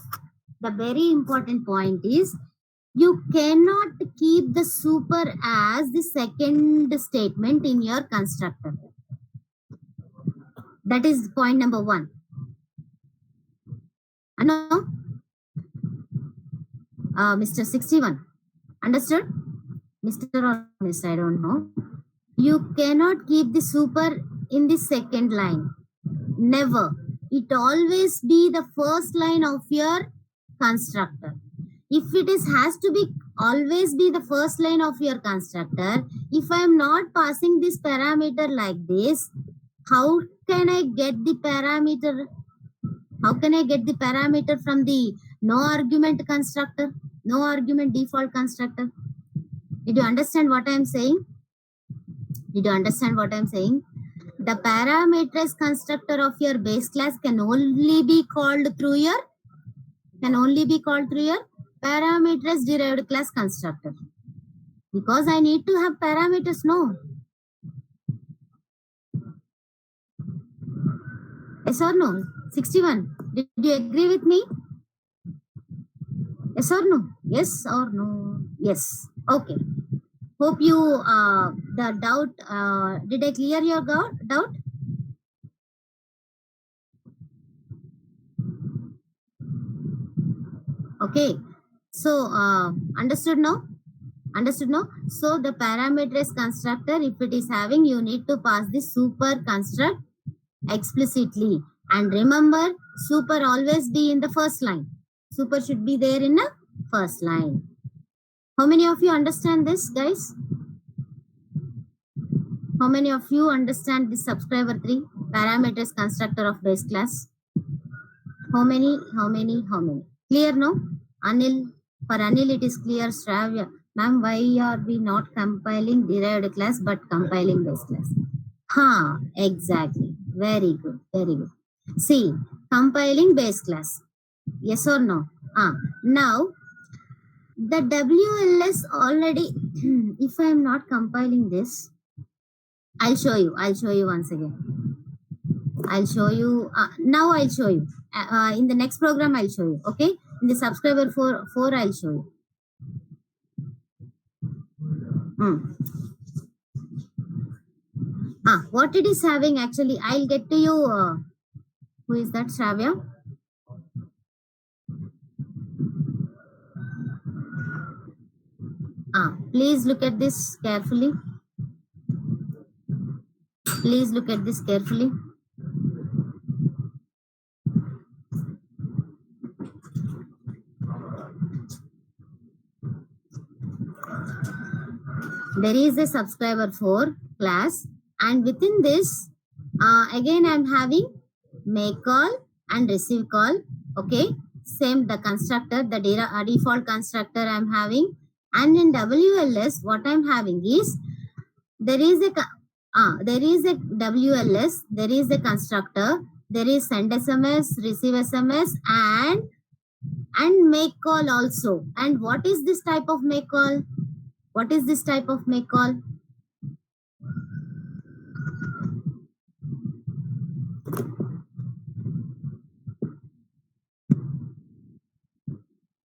you cannot keep the super as the second statement in your constructor. That is point number 1. No? Mr. 61. Understood? Mr. or Miss, I don't know. You cannot keep the super in the second line. Never. It always be the first line of your constructor. If it is has to be always be the first line of your constructor, if I am not passing this parameter like this, how can I get the parameter? How can I get the parameter from the no argument constructor, no argument default constructor? Did you understand what I am saying? Did you understand what I am saying? The parameter constructor of your base class can only be called through your parameters derived class constructor. Because I need to have parameters, no? Yes or no? 61. Did you agree with me? Yes or no? Yes or no? Yes. Okay. Hope you the doubt. Did I clear your doubt? Okay. So understood now? Understood now? So the parameters constructor, if it is having, you need to pass the super construct explicitly. And remember, super always be in the first line. Super should be there in the first line. How many of you understand this, guys? How many of you understand the subscriber 3 parameters constructor of base class? How many? Clear now? Anil, for Anil it is clear. Shravya, ma'am, why are we not compiling derived class but compiling base class? Exactly. Very good. See, compiling base class. Yes or no? Now, the WLS already, if I am not compiling this, I'll show you once again. I'll show you. Now I'll show you. In the next program, I'll show you. Okay? In the subscriber 4 I'll show you. What it is having actually, I'll get to you. Who is that, Shravya? Please look at this carefully. Please look at this carefully. there is a subscriber for class, and within this, again I'm having make call and receive call. Okay, same the constructor, the default constructor I'm having, and in WLS what I'm having is there is a WLS, there is a constructor, there is send SMS, receive SMS, and make call also. And what is this type of make call? What is this type of make call?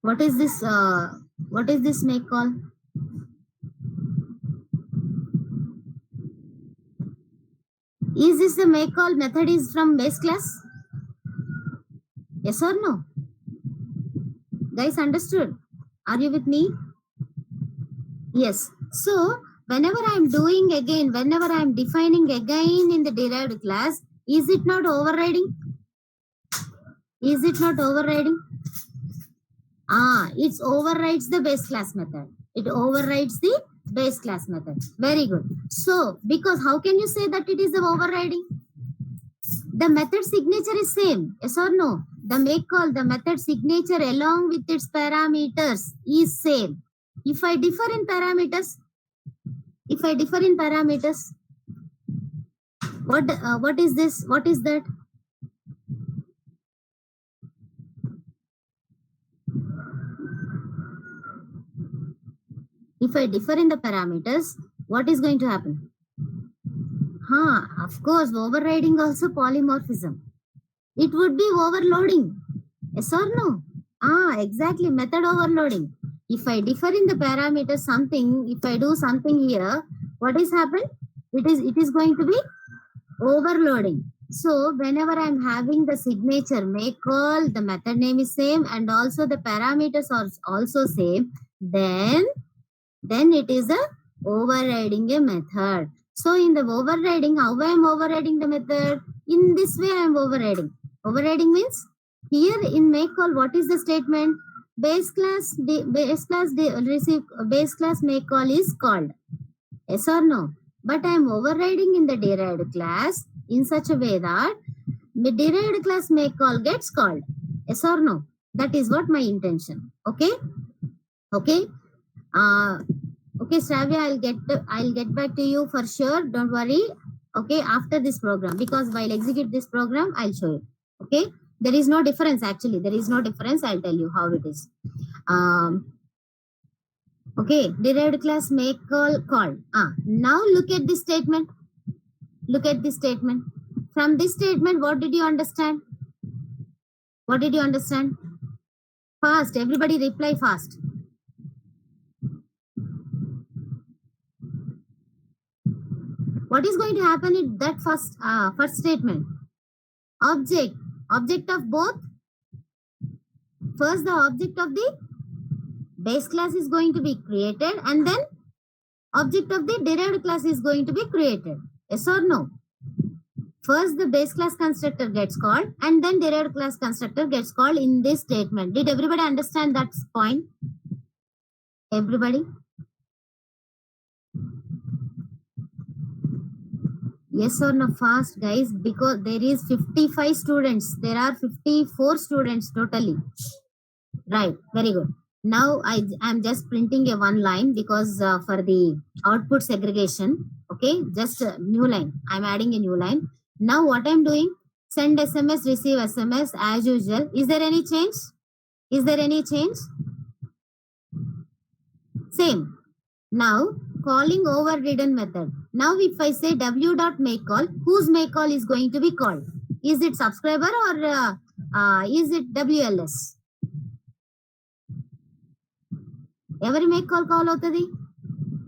What is this? What is this make call? Is this the make call method is from base class? Yes or no? Guys, understood? Are you with me? Yes. So whenever I'm doing again, whenever I'm defining again in the derived class, is it not overriding? Is it not overriding? It overrides the base class method. It overrides the base class method. Very good. So, because how can you say that it is the overriding? The method signature is same. Yes or no? The make call, the method signature along with its parameters is same. If I differ in parameters, what is this? What is that? If I differ in the parameters, what is going to happen? Of course, overriding also polymorphism. It would be overloading. Yes or no? Exactly, method overloading. If I differ in the parameters something, if I do something here, what is happened? It is going to be overloading. So whenever I'm having the signature make call, the method name is same and also the parameters are also same, then it is a overriding a method. So in the overriding, how I am overriding the method? In this way I am overriding. Overriding means here in make call, what is the statement? Base class make call is called. Yes or no? But I am overriding in the derived class in such a way that the derived class make call gets called. Yes or no? That is what my intention. Okay? Okay? Okay, Shravya, I'll get back to you for sure. Don't worry. Okay, after this program, because while execute this program, I'll show you. Okay, there is no difference actually. There is no difference. I'll tell you how it is. Okay, derived class make call called. Now look at this statement. Look at this statement. From this statement, what did you understand? What did you understand? Fast, everybody reply fast. What is going to happen in that first statement? Object of both. First, the object of the base class is going to be created, and then object of the derived class is going to be created. Yes or no? First, the base class constructor gets called, and then derived class constructor gets called in this statement. Did everybody understand that point? Everybody? Yes or no? Fast, guys, because there is 55 students. There are 54 students totally. Right, very good. Now I am just printing a one line because for the output segregation. Okay, just a new line. I'm adding a new line. Now what I'm doing? Send SMS, receive SMS as usual. Is there any change? Is there any change? Same. Now calling overridden method. Now if I say w.makeCall, whose make call is going to be called? Is it subscriber or is it WLS? Every make call అవుతుంది.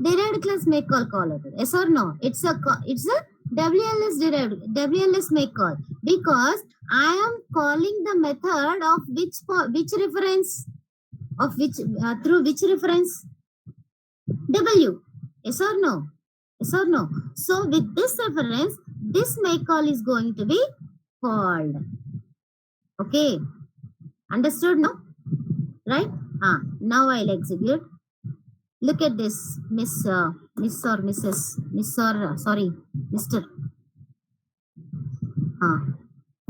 Derived class make call అవుతుంది. Yes or no? It's a WLS derived WLS make call because I am calling the method of which reference of which through which reference? W. Yes or no? Yes or no? So with this reference, this make call is going to be called. Okay. Understood now? Right? Now I'll execute. Look at this, Miss Miss or Mrs. Miss or sorry, Mr.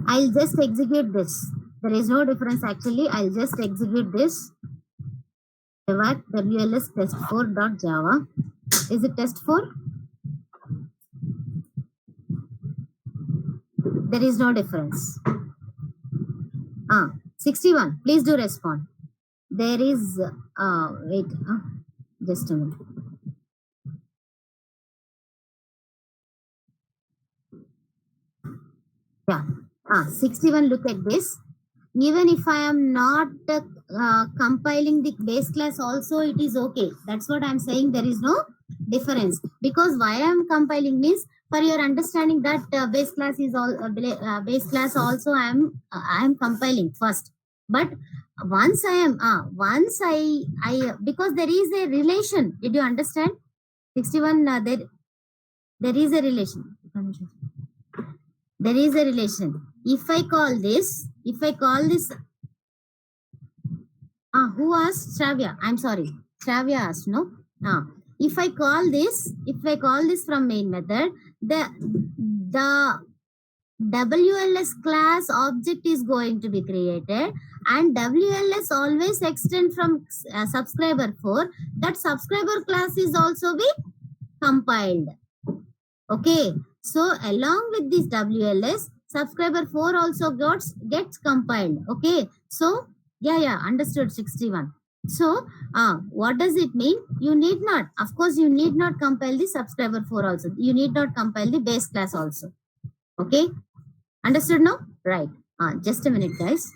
I'll just execute this. There is no difference actually. I'll just execute this. Evac WLS test4.java. Is it test4? There is no difference. 61. Please do respond. There is, wait, just a minute. Yeah. 61. Look at this. Even if I am not compiling the base class also, it is okay. That's what I'm saying. There is no difference, because why I'm compiling means for your understanding that base class is all base class also I am compiling first. But once I am once I because there is a relation. Did you understand? 61 there is a relation. There is a relation. If I call this who asked? Shravya. I'm sorry. Shravya asked, no? If I call this from main method, the WLS class object is going to be created, and WLS always extend from subscriber 4. That subscriber class is also be compiled. Okay. So along with this WLS, subscriber 4 also gets compiled. Okay. So yeah, understood. 61. So what does it mean? You need not, of course, you need not compile the subscriber 4 also. You need not compile the base class also. Okay. Understood now? Right. Just a minute, guys.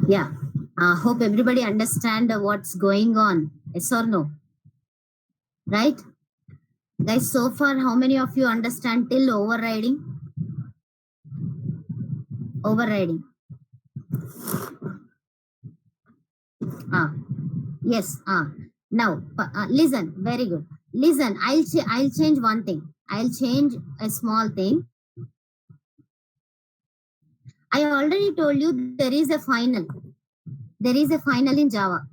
Yeah. Hope everybody understand what's going on. Yes or no? Right? Guys, so far, how many of you understand till overriding? Overriding. Yes. Now, listen. Very good. Listen. I'll change one thing. I'll change a small thing. I already told you there is a final. There is a final in Java.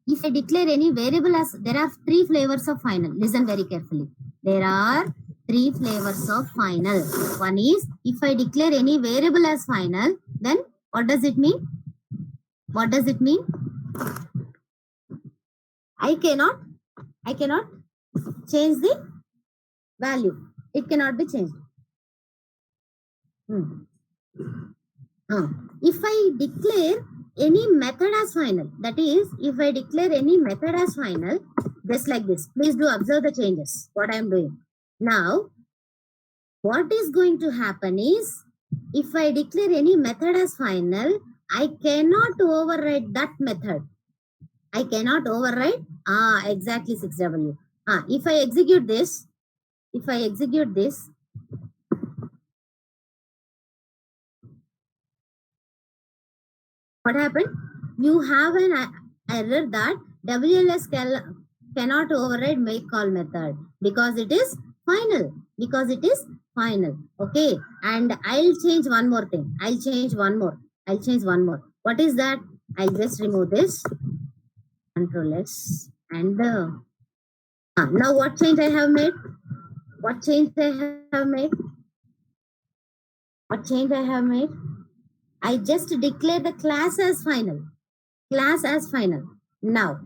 If I declare any variable as, there are 3 flavors of final. Listen very carefully. There are 3 flavors of final. One is, if I declare any variable as final, then what does it mean? What does it mean? I cannot change the value. It cannot be changed. If I declare any method as final, that is, if I declare any method as final, just like this, please do observe the changes, what I am doing. Now, what is going to happen is, if I declare any method as final, I cannot override that method. I cannot override, exactly 6W. If I execute this, what happened? You have an error that WLS cannot override make call method because it is final. Okay. And I'll change one more thing. I'll change one more. What is that? I'll just remove this. Control S. And now what change I have made? What change I have made? I just declare the class as final. Now,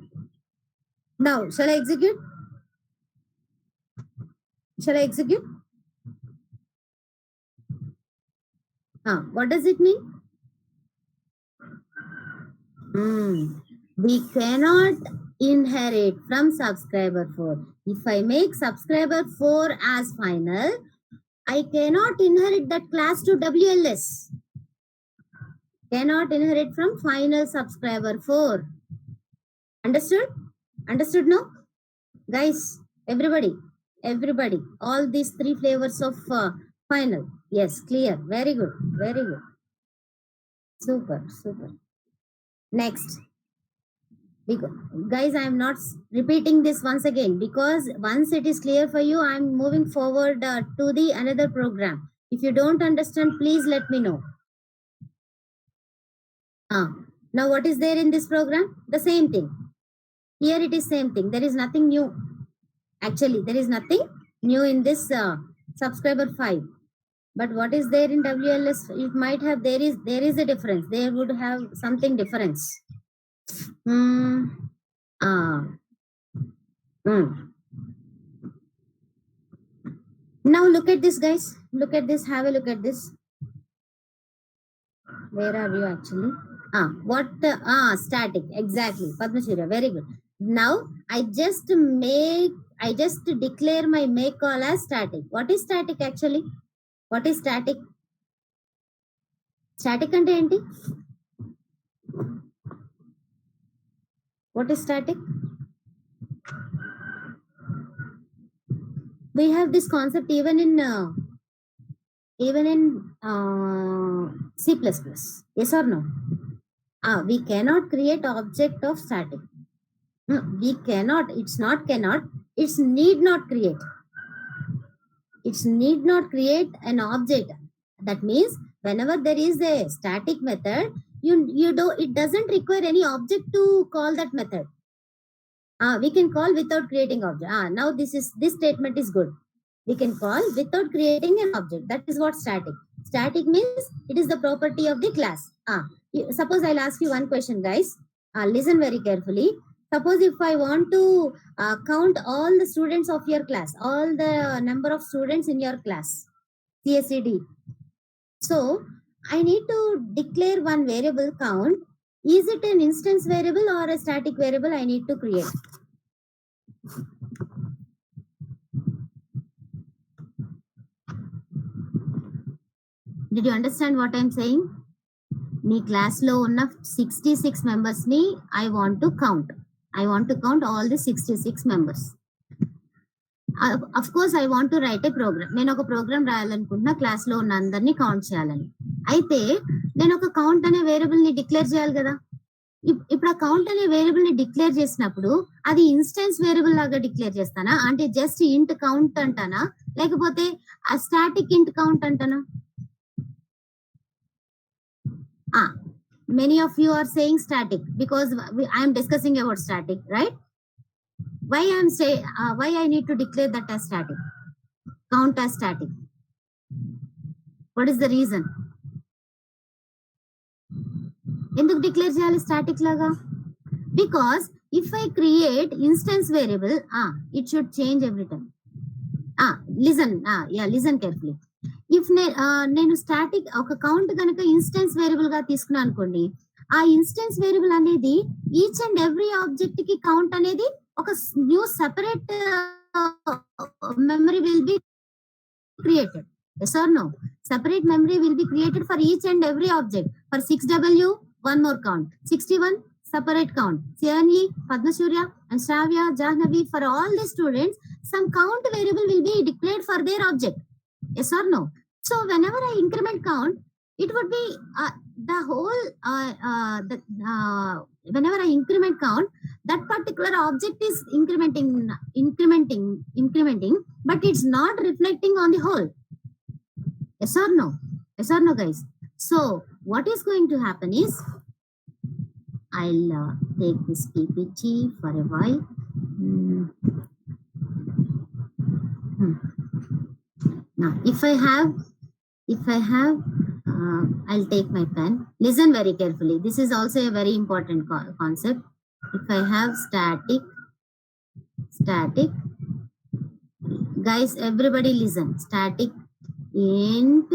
shall I execute? What does it mean? We cannot inherit from subscriber 4. If I make subscriber 4 as final, I cannot inherit that class to WLS. Cannot inherit from final subscriber 4. Understood? Understood now? Guys, Everybody, all these three flavors of final. Yes, clear. Very good. Very good. Super. Next. Guys, I am not repeating this once again because once it is clear for you, I am moving forward to the another program. If you don't understand, please let me know. Now what is there in this program? The same thing. Here it is same thing. There is nothing new. Actually, there is nothing new in this subscriber 5. But what is there in WLS? It might have, there is a difference. There would have something difference. Now look at this, guys. Look at this. Have a look at this. Where are you actually? Static. Exactly. Padmashira, very good. Now I just declare my make call as static. What is static actually? What is static? Static ante enti? What is static? We have this concept even in C++. Yes or no? We cannot create object of static. No, we cannot. It's not cannot. It's need not create. It's need not create an object. That means whenever there is a static method, it doesn't require any object to call that method. We can call without creating object. Now this statement is good. We can call without creating an object. That is what static. Static means it is the property of the class. Suppose I'll ask you one question, guys. Listen very carefully. Suppose if I want to count all the students of your class, all the number of students in your class, CSED. So I need to declare one variable count. Is it an instance variable or a static variable I need to create? Did you understand what I'm saying? Me class lo unna 66 members ni I want to count. I want to count all the 66 members. Of course, I want to write a program. నేను ఒక programme రాయాలనుకుంటున్నా class లో ఉన్న అందరినీ count చేయాలని. అయితే నేను ఒక count అనే వేరియబుల్ ని డిక్లేర్ చేయాలి కదా. ఇప్పుడు ఆ కౌంట్ అనే వేరియబుల్ ని డిక్లేర్ చేసినప్పుడు అది ఇన్స్టెన్స్ వేరియబుల్ లాగా డిక్లేర్ చేస్తానా, అంటే జస్ట్ ఇంట్ కౌంట్ అంటానా, లేకపోతే ఆ స్టాటిక్ ఇంట్ కౌంట్ అంటానా? Many of you are saying static because I am discussing about static, right? Why I need to declare that as static, count as static? What is the reason? ఎందుకు declare చేయాలి static లాగా? Because if I create instance variable, it should change every time. Listen carefully. If నేను static ఒక count కనుక instance variable గా తీసుకున్నా అనుకోండి, ఆ ఇన్స్టెన్స్ వేరియబుల్ అనేది ఈచ్ అండ్ ఎవ్రీ ఆబ్జెక్ట్ కి కౌంట్ అనేది ఒక new separate memory will be created. Yes or no? Separate memory will be created for each and every object. For 6W, one more count. 61, separate count. CNE, Padmasurya, and Shravya, Jahnavi, for all the students, some count variable will be declared for their object. Yes or no? So whenever I increment count, it would be the whole, whenever I increment count, that particular object is incrementing, but it's not reflecting on the whole. Yes or no? Yes or no, guys? So what is going to happen is, I'll take this PPT for a while. Now, if I have, I'll take my pen. Listen very carefully. This is also a very important concept. If I have static, guys, everybody listen. Static int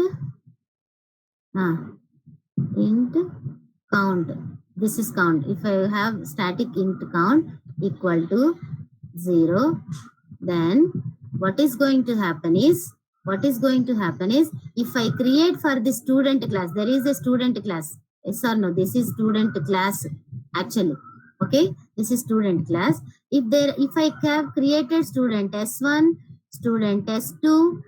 count. This is count. If I have static int count equal to 0, then what is going to happen is, if I create for the student class, there is a student class. Yes or no? This is student class actually. Okay, this is student class. If I have created student S1, student S2,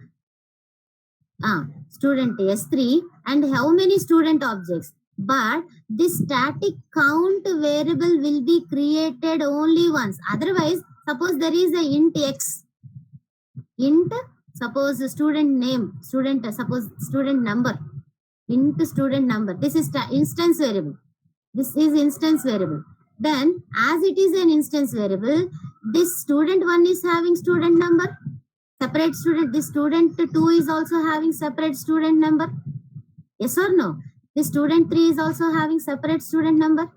student S3, and how many student objects, but this static count variable will be created only once. Otherwise, suppose there is a int x, int, suppose student name, student, suppose student number, int student number, this is instance variable, this is instance variable. Then as it is an instance variable, this student 1 is having student number, separate student, this student 2 is also having separate student number, yes or no? This student 3 is also having separate student number.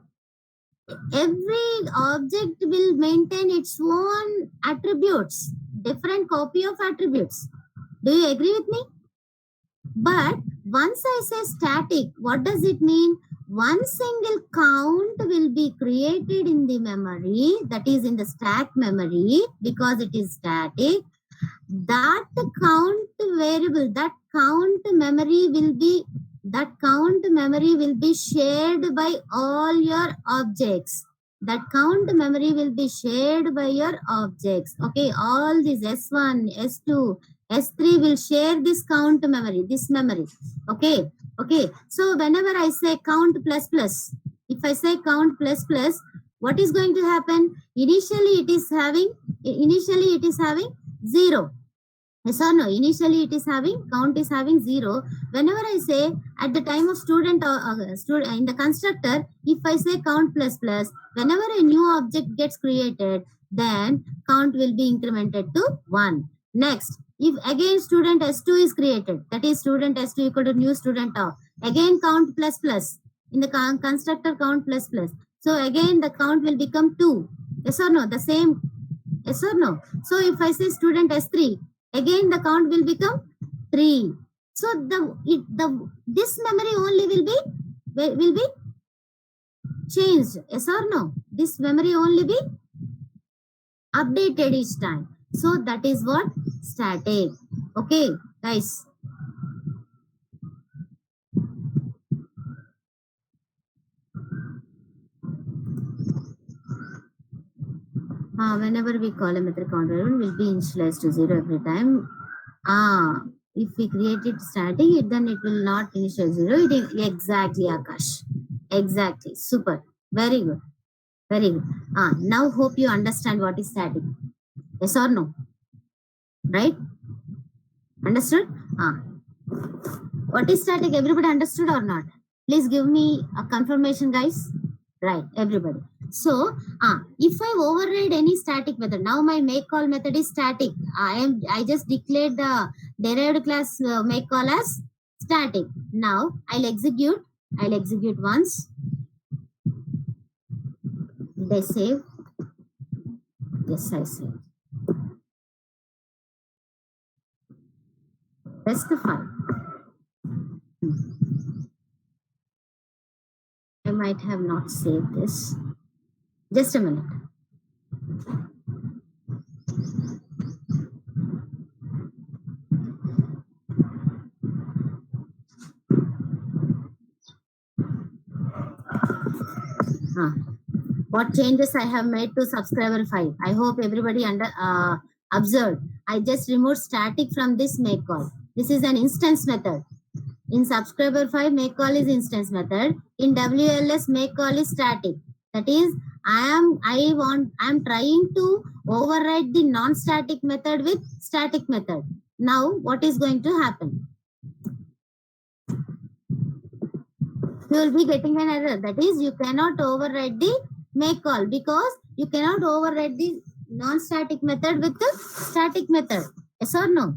Every object will maintain its own attributes, different copy of attributes. Do you agree with me? But once I say static, what does it mean? One single count will be created in the memory, that is in the stack memory, because it is static. That count variable, that count memory will be shared by all your objects. That count memory will be shared by your objects. Okay, all these S1, S2, S3 will share this count memory, this memory. Okay, okay. So whenever I say count plus plus, if I say count plus plus, what is going to happen? Initially it is having 0. Yes or no? Initially it is having, count is having 0. Whenever I say at the time of student in the constructor, if I say count plus plus, whenever a new object gets created, then count will be incremented to 1. Next, if again student S2 is created, that is student S2 equal to new student of, again count plus plus, in the constructor count plus plus. So again the count will become 2. Yes or no? The same. Yes or no? So if I say student S3, again the count will become 3. So this memory only will be changed. Yes or no? This memory only be updated each time. So that is what static. Okay, guys. Whenever we call a method counter will be initialized to 0 every time. If we create it static, then it will not initialize 0. Exactly, Akash. Exactly. Super. Very good. Very good. Now hope you understand what is static. Yes or no? Right? Understood? What is static? Everybody understood or not? Please give me a confirmation, guys. Right, everybody. So, if I override any static method, now my make call method is static. I just declared the derived class make call as static. Now I'll execute once. They save. Yes, I save. Specify. I might have not saved this. Just a minute. What changes I have made to subscriber file? I hope everybody observed. I just removed static from this make call. This is an instance method. In subscriber file, make call is instance method. In WLS, make call is static. That is, I am trying to override the non-static method with static method. Now, what is going to happen? You will be getting an error. That is, you cannot override the make call because you cannot override the non-static method with the static method. Yes or no?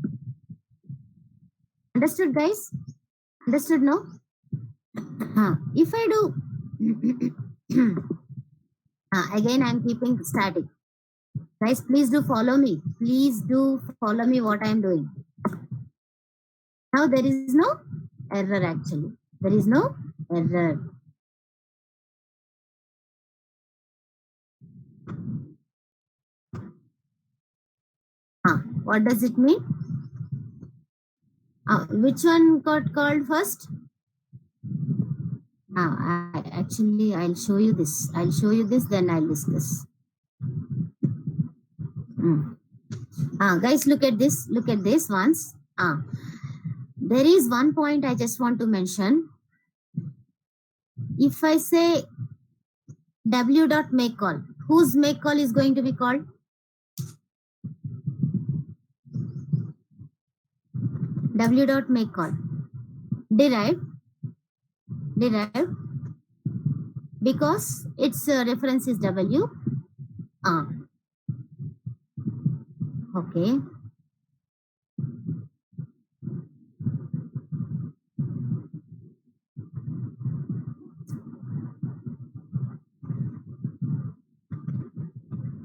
Understood, guys? Understood, no? If I do again, I'm keeping static. Guys, please do follow me. Please do follow me what I'm doing. Now there is no error actually. There is no error. What does it mean? Which one got called first? Actually, I'll show you this. I'll show you this, then I'll discuss. Mm. Guys, look at this. Look at this once. There is one point I just want to mention. If I say w dot make call, whose make call is going to be called? W dot make call. Derived. Because its reference is W. Okay.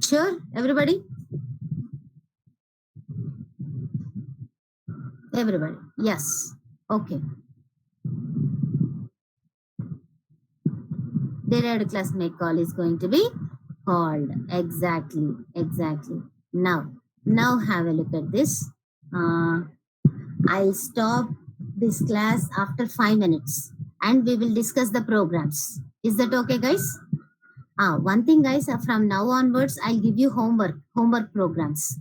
Sure, everybody? Everybody. Yes. Okay. Derived class make call is going to be called. Exactly. Now have a look at this. I'll stop this class after 5 minutes and we will discuss the programs. Is that okay, guys? One thing, guys, from now onwards, I'll give you homework programs.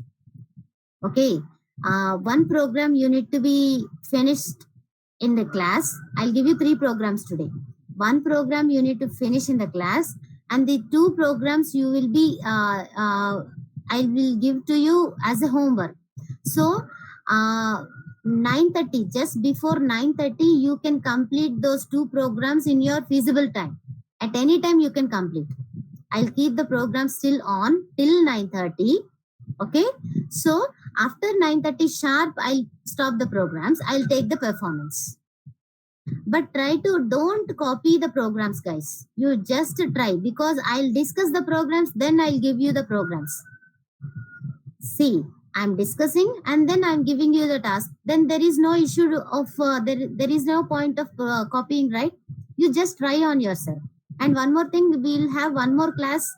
Okay. One program you need to be finished in the class. I'll give you 3 programs today. One program you need to finish in the class, and the 2 programs you will be I will give to you as a homework. So 9:30, just before 9:30, you can complete those 2 programs in your feasible time. At any time you can complete. I'll keep the program still on till 9:30. Okay. So after 9:30 sharp, I'll stop the programs. I'll take the performance. But try to don't copy the programs, guys. You just try, because I'll discuss the programs, then I'll give you the programs. See, I'm discussing and then I'm giving you the task. Then there is no issue of there is no point of copying, right? You just try on yourself. And one more thing, we'll have one more class.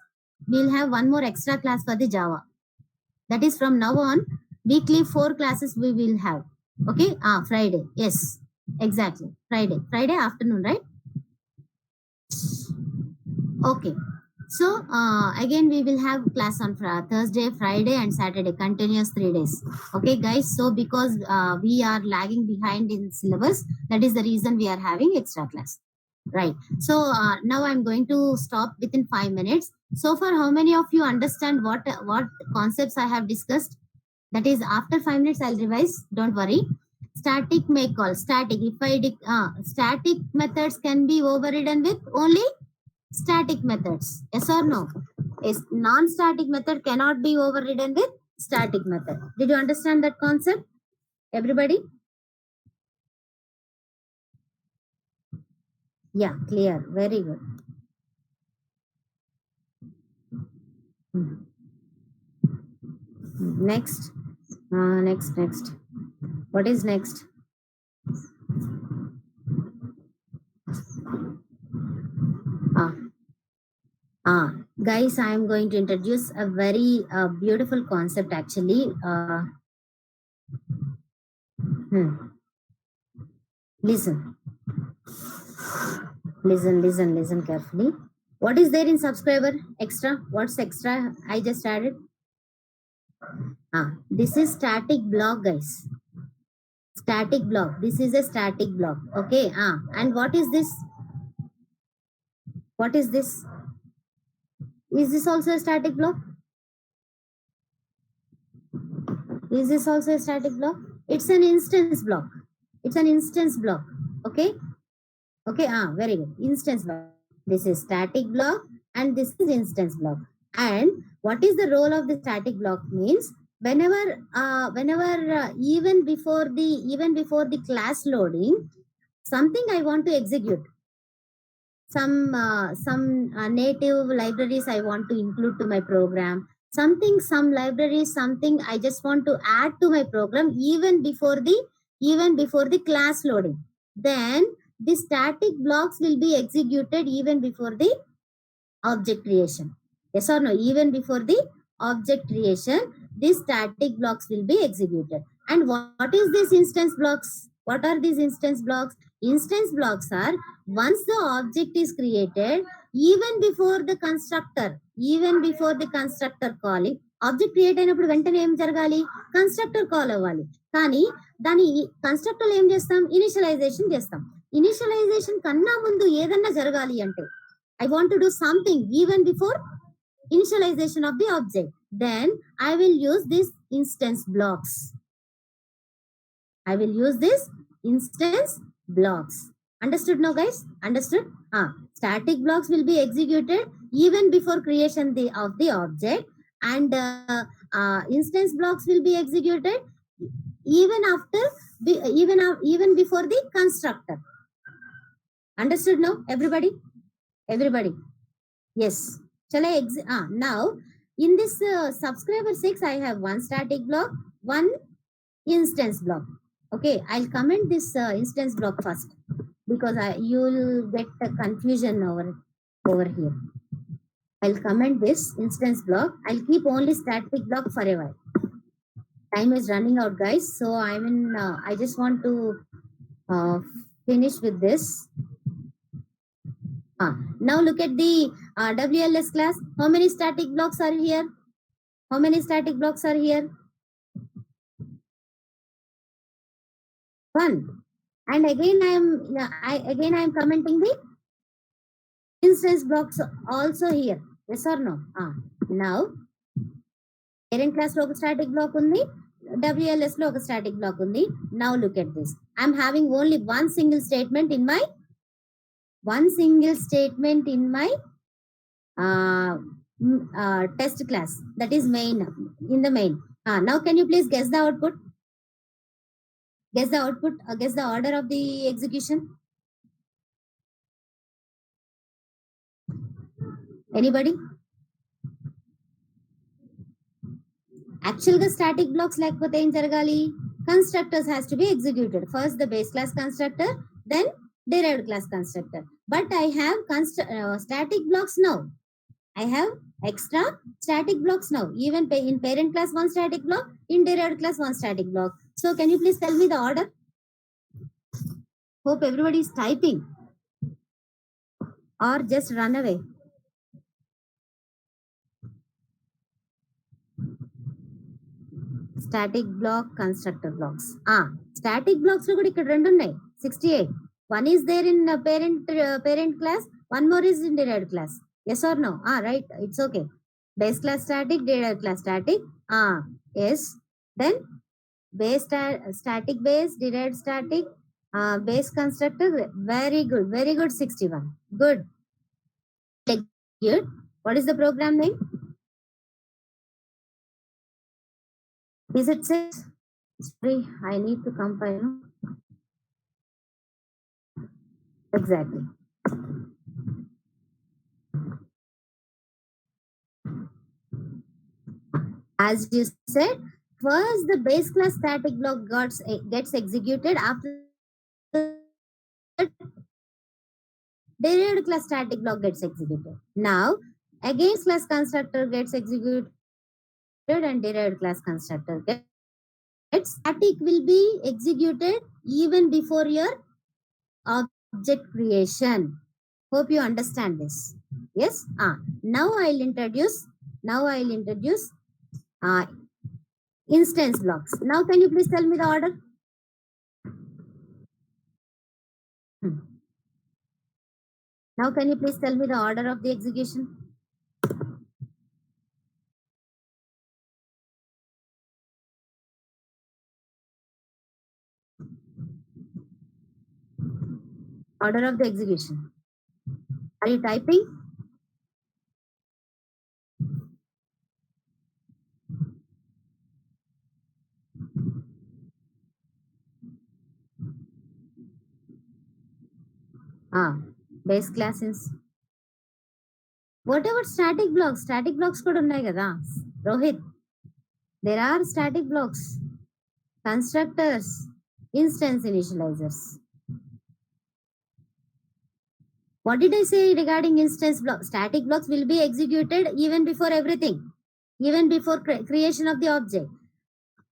We'll have one more extra class for the Java. That is from now on, weekly 4 classes we will have. Okay. Friday. Yes, exactly. Friday afternoon, right? Okay. So again, we will have class on Thursday, Friday, and Saturday, continuous 3 days. Okay, guys. So because we are lagging behind in syllabus, that is the reason we are having extra class. Right. So now I'm going to stop within 5 minutes. So far, how many of you understand what concepts I have discussed? That is, after 5 minutes, I'll revise. Don't worry. Static make call. Static. Static methods can be overridden with only static methods. Yes or no? Yes. Non-static method cannot be overridden with static method. Did you understand that concept? Everybody? Yeah, clear. Very good. Next. Next. What is next? Guys, I am going to introduce a very beautiful concept actually. Listen carefully. What is there in subscriber extra? What's extra I just added? This is static block, guys. Static block. This is a static block. Okay. And what is this? What is this? Is this also a static block? Is this also a static block? It's an instance block. It's an instance block. Okay. Okay. Very good. Instance block. This is static block and this is instance block. And what is the role of the static block means whenever even before the class loading, something I want to execute, some native libraries I want to include to my program, some libraries, something I just want to add to my program even before the class loading, then the static blocks will be executed even before the object creation. Yes or no? Even before the object creation, these static blocks will be executed. And what is this instance blocks? What are these instance blocks? Instance blocks are once the object is created, even before the constructor calling, object create అయినప్పుడు వెంటనే ఏం జరగాలి, constructor call అవ్వాలి. కానీ దాని constructor ఏం చేస్తాం, initialisation చేస్తాం. ఇనిషియలైజేషన్ కన్నా ముందు ఏదన్నా జరగాలి అంటే I want to do something even before initialization of the object, then I will use this instance blocks. I will use this instance blocks. Understood now, guys? Understood? Static blocks will be executed even before creation of the object, and instance blocks will be executed even after even before the constructor. Understood now, everybody? Everybody? Yes. Shall I now in this subscriber 6 I have one static block, one instance block. Okay, I'll comment this instance block first because you'll get a confusion over here. I'll comment this instance block. I'll keep only static block for a while. Time is running out, guys, so I just want to finish with this. Now look at the WLS class. How many static blocks are here? How many static blocks are here? One. And again I am commenting the instance blocks also here. Yes or no? Now parent class lo oka static block undi, WLS lo oka static block undi. Now look at this. I am having only one single statement in my test class, that is main, in the main. Now can you please guess the output? Guess the output, guess the order of the execution. Anybody? Actual static blocks lekapothe em jaragali, constructors has to be executed. First the base class constructor, then derived class constructor. But I have static blocks now. I have extra static blocks now. Even in parent class one static block, in derived class one static block. So can you please tell me the order? Hope everybody is typing or just run away. Static block, constructor blocks. Static blocks lo kuda ikkada rendu unnai, 68. One is there in parent class, one more is in derived class. Yes or no? Right, it's okay. Base class static, derived class static. Yes. Then base static base, derived static, base constructor. Very good, 61. Good. Good. What is the program name? Is it 6? Sorry, I need to compile. Exactly. As you said, first the base class static block gets executed, after derived class static block gets executed. Now again class constructor gets executed and derived class constructor gets. Static will be executed even before your object creation. Hope you understand this. Yes. Now I'll introduce instance blocks. Now can you please tell me the order? Now can you please tell me the order of the execution? Order of the execution. Are you typing? Base classes. Whatever static blocks kuda unnai kada Rohit. There are static blocks, constructors, instance initializers. What did I say regarding instance blocks? Static blocks will be executed even before everything, even before creation of the object.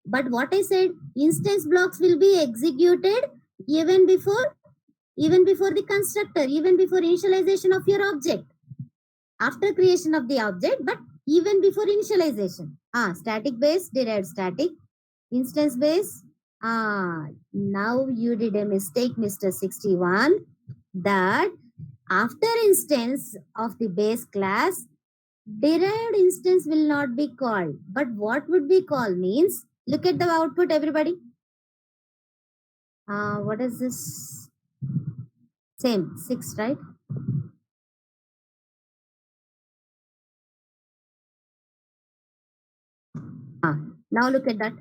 But what I said, instance blocks will be executed even before the constructor, even before initialization of your object. After creation of the object, but even before initialization. Static base, derived static. Instance base. Now you did a mistake, Mr. 61, that after instance of the base class, derived instance will not be called. But what would be called means, look at the output, everybody. What is this? Same, 6, right? Now look at that.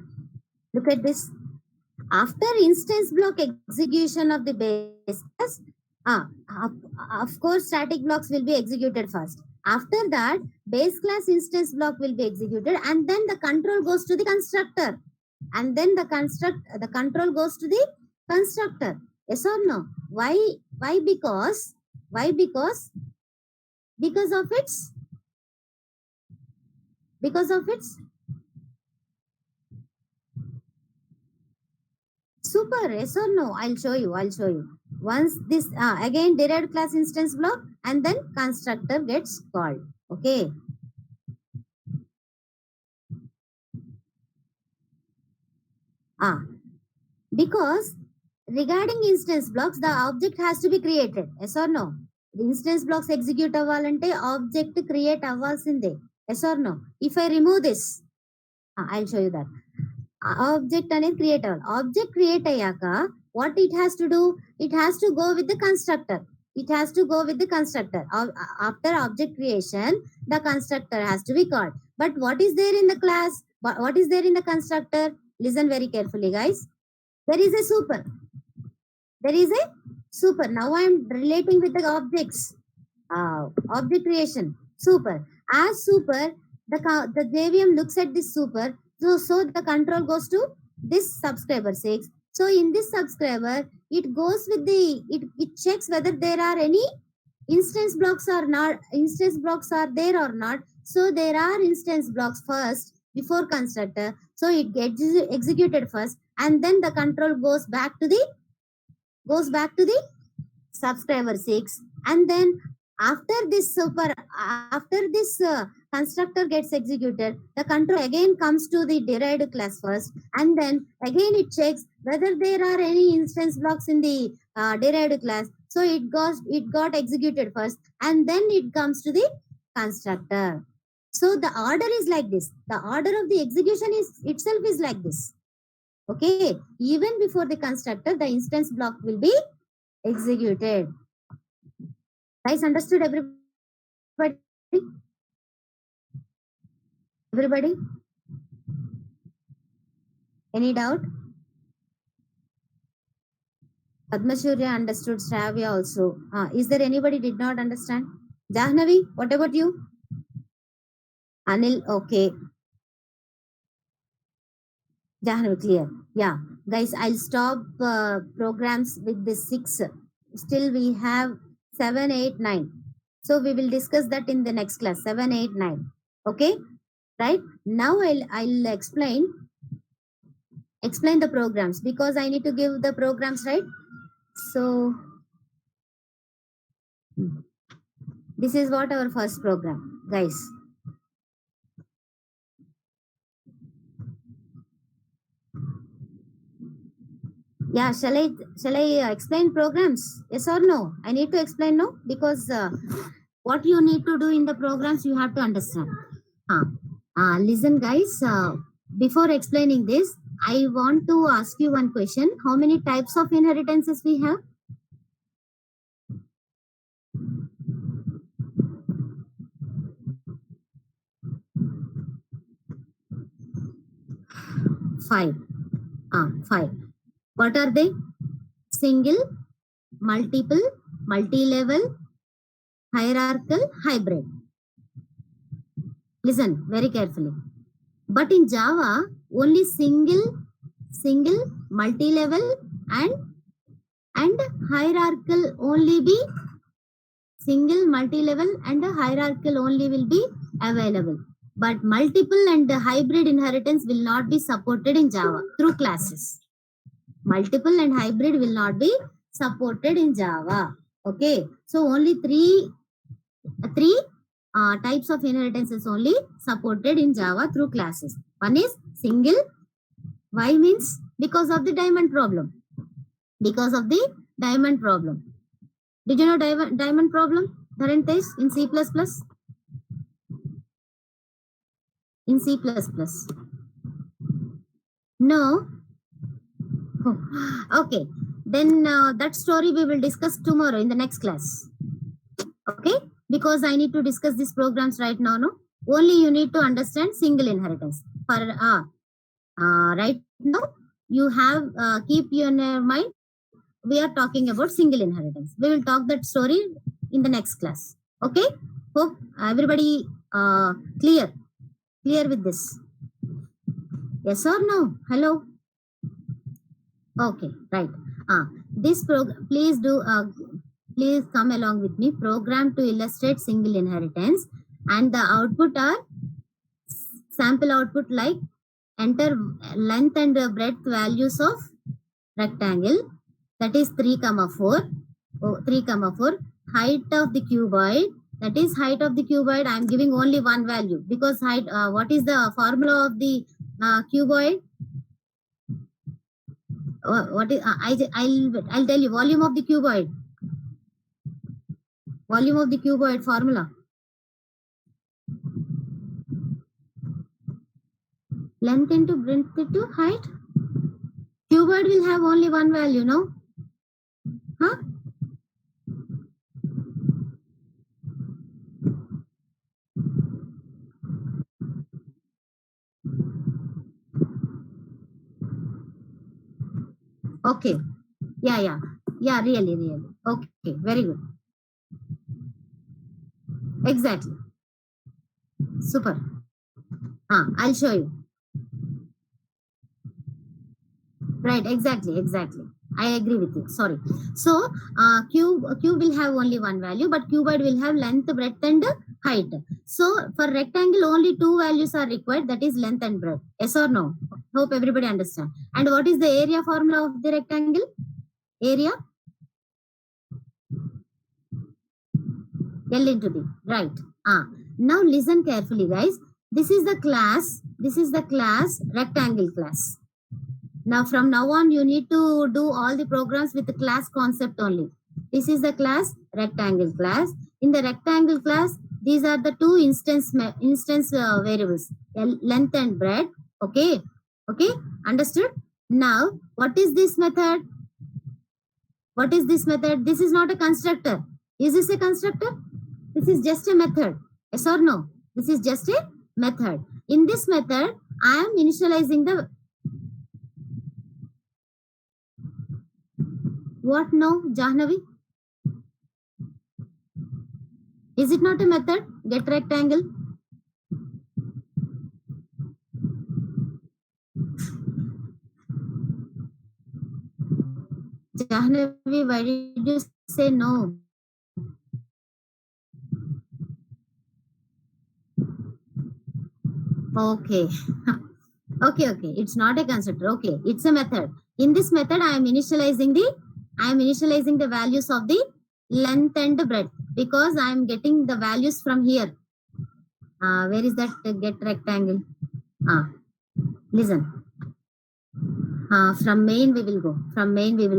Look at this. After instance block execution of the base class, of course, static blocks will be executed first. After that, base class instance block will be executed, and then the control goes to the constructor. And then the control goes to the constructor. Yes or no? Why? Because of its super. Yes or no? I'll show you. Once this again derived class instance block, and then constructor gets called. Okay. Because regarding instance blocks, the object has to be created. Yes or no? The instance blocks execute అవ్వాలంటే object create అవ్వాల్సిందే. Yes or no? If I remove this, I'll show you that. Object అనేది create అవ్వాలి. Object create అయ్యాక what it has to do? It has to go with the constructor. After object creation, the constructor has to be called. But what is there in the class? What is there in the constructor? Listen very carefully, guys. There is a super. Now I am relating with the objects. Object creation. Super. As super, the JVM looks at this super. So the control goes to this subscriber 6. So in this subscriber, it goes with it checks whether there are any instance blocks or not. Instance blocks are there or not. So there are instance blocks first before constructor. So it gets executed first, and then the control goes back to the subscriber 6, and then after this constructor gets executed, the control again comes to the derived class first, and then again it checks whether there are any instance blocks in the derived class. So it got executed first, and then it comes to the constructor. So the order is like this. The order of the execution itself is like this. Okay, even before the constructor, the instance block will be executed. Guys, understood everybody? Any doubt? Padmashurya understood, Shravya also. Is there anybody did not understand? Jahnavi, what about you? Anil, okay. Jahnavi, clear. Yeah, guys, I'll stop programs with the 6. Still we have 7, 8, 9. So we will discuss that in the next class. 7, 8, 9. Okay, right? Now I'll explain the programs, because I need to give the programs, right? So this is what our first program, guys. Yeah, shall I explain programs? Yes or no? I need to explain, no? Because what you need to do in the programs, you have to understand. Listen, guys, before explaining this, I want to ask you one question. How many types of inheritances we have? 5. 5. What are they? Single, multiple, multi-level, hierarchical, hybrid. Listen very carefully. But in Java, only single, multi-level, and hierarchical only be single, multi-level, and hierarchical only will be available. But multiple and hybrid inheritance will not be supported in Java through classes. Multiple and hybrid will not be supported in Java. Okay, so only three types of inheritance is only supported in Java through classes. One is single. Why means because of the diamond problem. Because of the diamond problem. Did you know diamond problem? Parenthesis in C++. In C++. No. Oh, okay. Then that story we will discuss tomorrow in the next class. Okay, because I need to discuss these programs right now. No, only you need to understand single inheritance. For right now, you have keep in your mind. We are talking about single inheritance. We will talk that story in the next class. Okay, hope everybody clear with this. Yes or no? Hello. Okay, right. This program, please come along with me. Program to illustrate single inheritance, and the output are sample output like enter length and breadth values of rectangle, that is 3 comma 4. 3 comma 4. Height of the cuboid, that is height of the cuboid. I am giving only one value because height. What is the formula of the cuboid? What is I'll tell you. Volume of the cuboid. Volume of the cuboid formula. Length into breadth into height. Cuboid will have only one value, no? Huh? Okay. Yeah. Really. Okay. Very good. Exactly. Super. I'll show you. Right. Exactly. I agree with you. Sorry. So, cube will have only one value, but cuboid will have length, breadth, and height. So, for rectangle, only two values are required. That is length and breadth. Yes or no? Hope everybody understand. And what is the area formula of the rectangle? Area? L into D. Right. Now listen carefully, guys. This is the class rectangle class. Now from now on, you need to do all the programs with the class concept only. This is the class rectangle class. In the rectangle class, these are the two instance variables, length and breadth. Okay, understood? Now, what is this method? This is not a constructor. Is this a constructor? This is just a method. Yes or no? This is just a method. In this method, I am initializing the what now, Jahnavi? Is it not a method? Get rectangle. Jahnavi, why did you say no? Okay. Okay. It's not a constructor. Okay, it's a method. In this method, I am initializing the values of the length and breadth because I am getting the values from here. Where is that get rectangle? Listen. From main we will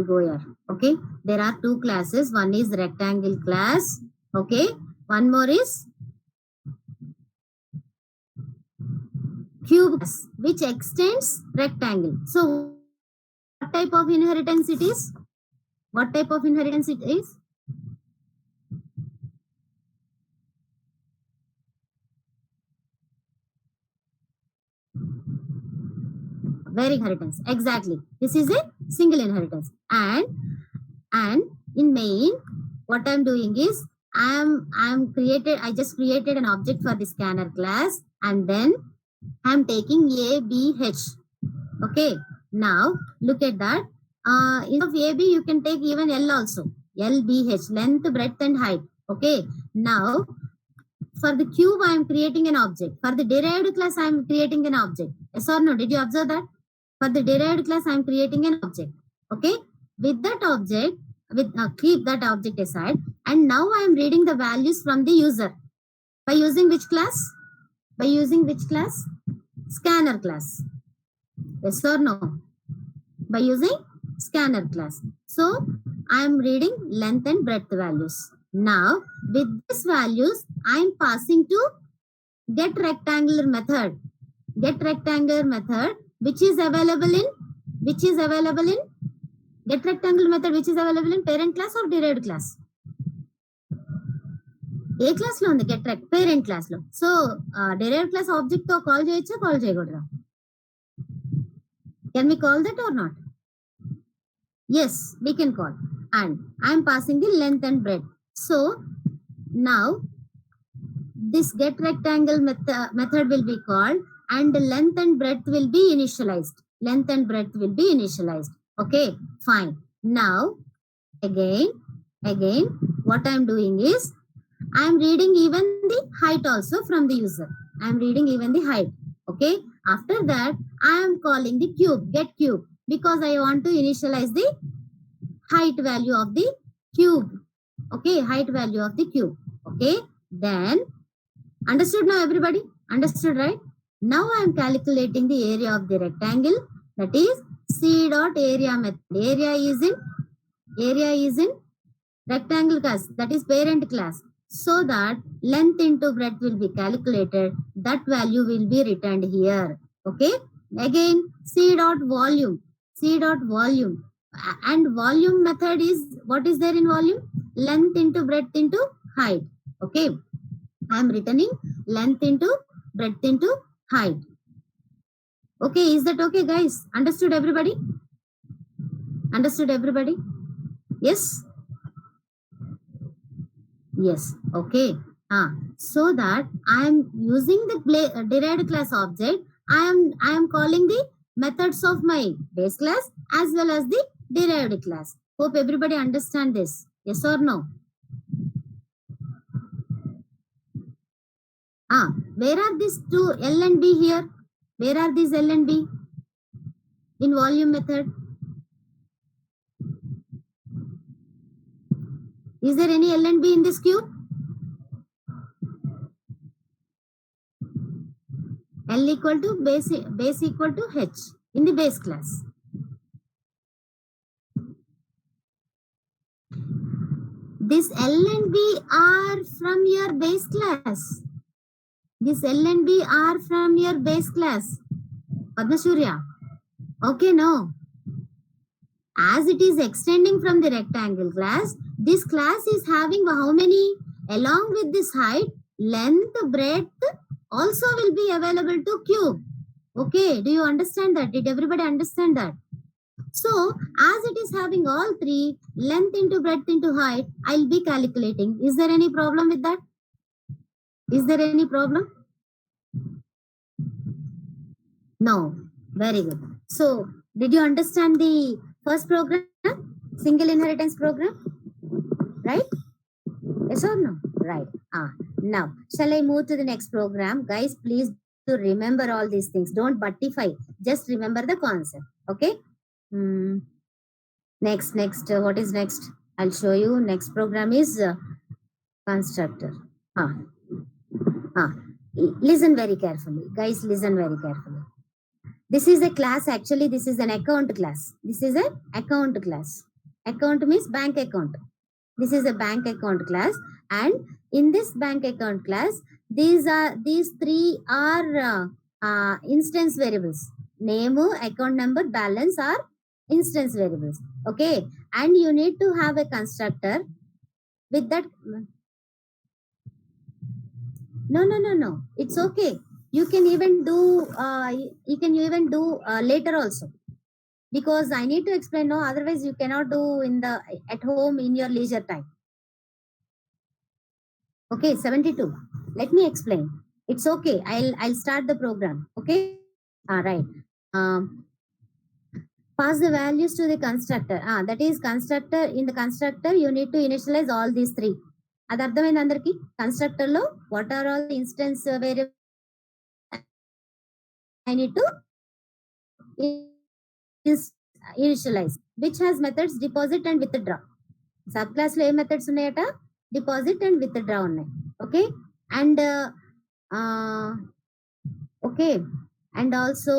go here. Okay, there are two classes. One is rectangle class. Okay, one more is cube class, which extends rectangle. So what type of inheritance it is? Very inheritance. Exactly. This is a single inheritance. And in main, what I'm doing is I just created an object for the scanner class, and then I'm taking A, B, H. Okay. Now look at that. Instead of A, B, you can take even L also. L, B, H, length, breadth, and height. Okay. Now for the cube, I am creating an object. For the derived class, I am creating an object. Yes or no? Did you observe that? For the derived class, I am creating an object. Okay, with that object, keep that object aside, and now I am reading the values from the user by using which class? By using which class? Scanner class. Yes or no? By using scanner class. So I am reading length and breadth values. Now with these values I am passing to get rectangular method. Get rectangular method which is available in get rectangular method which is available in parent class or derived class. A class లో ఉంది get రెక్ట్ parent class లో. So derived class object తో call చేయొచ్చా call చేయకూడదా? Can we call that or not? Yes, we can call. And I am passing the length and breadth. So now this get rectangle method will be called and the length and breadth will be initialized. Length and breadth will be initialized. Okay, fine. Now again what I am doing is I am reading even the height also from the user. I am reading even the height. Okay. After that, I am calling the cube, get cube, because I want to initialize the height value of the cube. Okay, height value of the cube. Okay. Then, understood now everybody? Understood, right? Now I am calculating the area of the rectangle. That is C dot area method. Area is in rectangle class. That is parent class. So that length into breadth will be calculated. That value will be returned here. Okay. Again, C dot volume. And volume method is, what is there in volume? Length into breadth into height. Okay. I am returning length into breadth into height. Okay. Is that okay, guys? Understood everybody? Understood everybody? Yes. Yes. Okay. So that I am using the derived class object. I am calling the methods of my base class as well as the derived class. Hope everybody understand this. Yes or no? Where are these two L and B here? Where are these L and B in volume method? Is there any L and B in this cube? L equal to base equal to H in the base class. This L and B are from your base class. This L and B are from your base class. Padmashurya. Okay, no. As it is extending from the rectangle class, this class is having how many? Along with this height, length, breadth also will be available to cube. Okay, do you understand that? Did everybody understand that? So, as it is having all three, length into breadth into height, I'll be calculating. Is there any problem with that? Is there any problem? No. Very good. So, did you understand the first program? Single inheritance program? Right? Yes or no? Right. Now, shall I move to the next program? Guys, please to remember all these things. Don't buttify. Just remember the concept. Okay? Next. What is next? I'll show you. Next program is constructor. Listen very carefully. Guys, listen very carefully. This is a class. Actually, this is an account class. This is an account class. Account means bank account. This is a bank account class, and in this bank account class, these three are instance variables. Name, account number, balance are instance variables. Okay, and you need to have a constructor with that. No. It's okay. You can even do later also, because I need to explain. No, otherwise you cannot do at home in your leisure time. Okay, 72. Let me explain. It's okay. I'll start the program. Okay. Right. Pass the values to the constructor. That is constructor. In the constructor, you need to initialize all these three. అది అర్థమైంది అందరికి? Constructor లో what are all instance variable I need to initialize, which has methods deposit and withdraw. Subclass lo A methods ఉన్నాయట, deposit and withdraw ఉన్నాయి. Okay, and okay, and also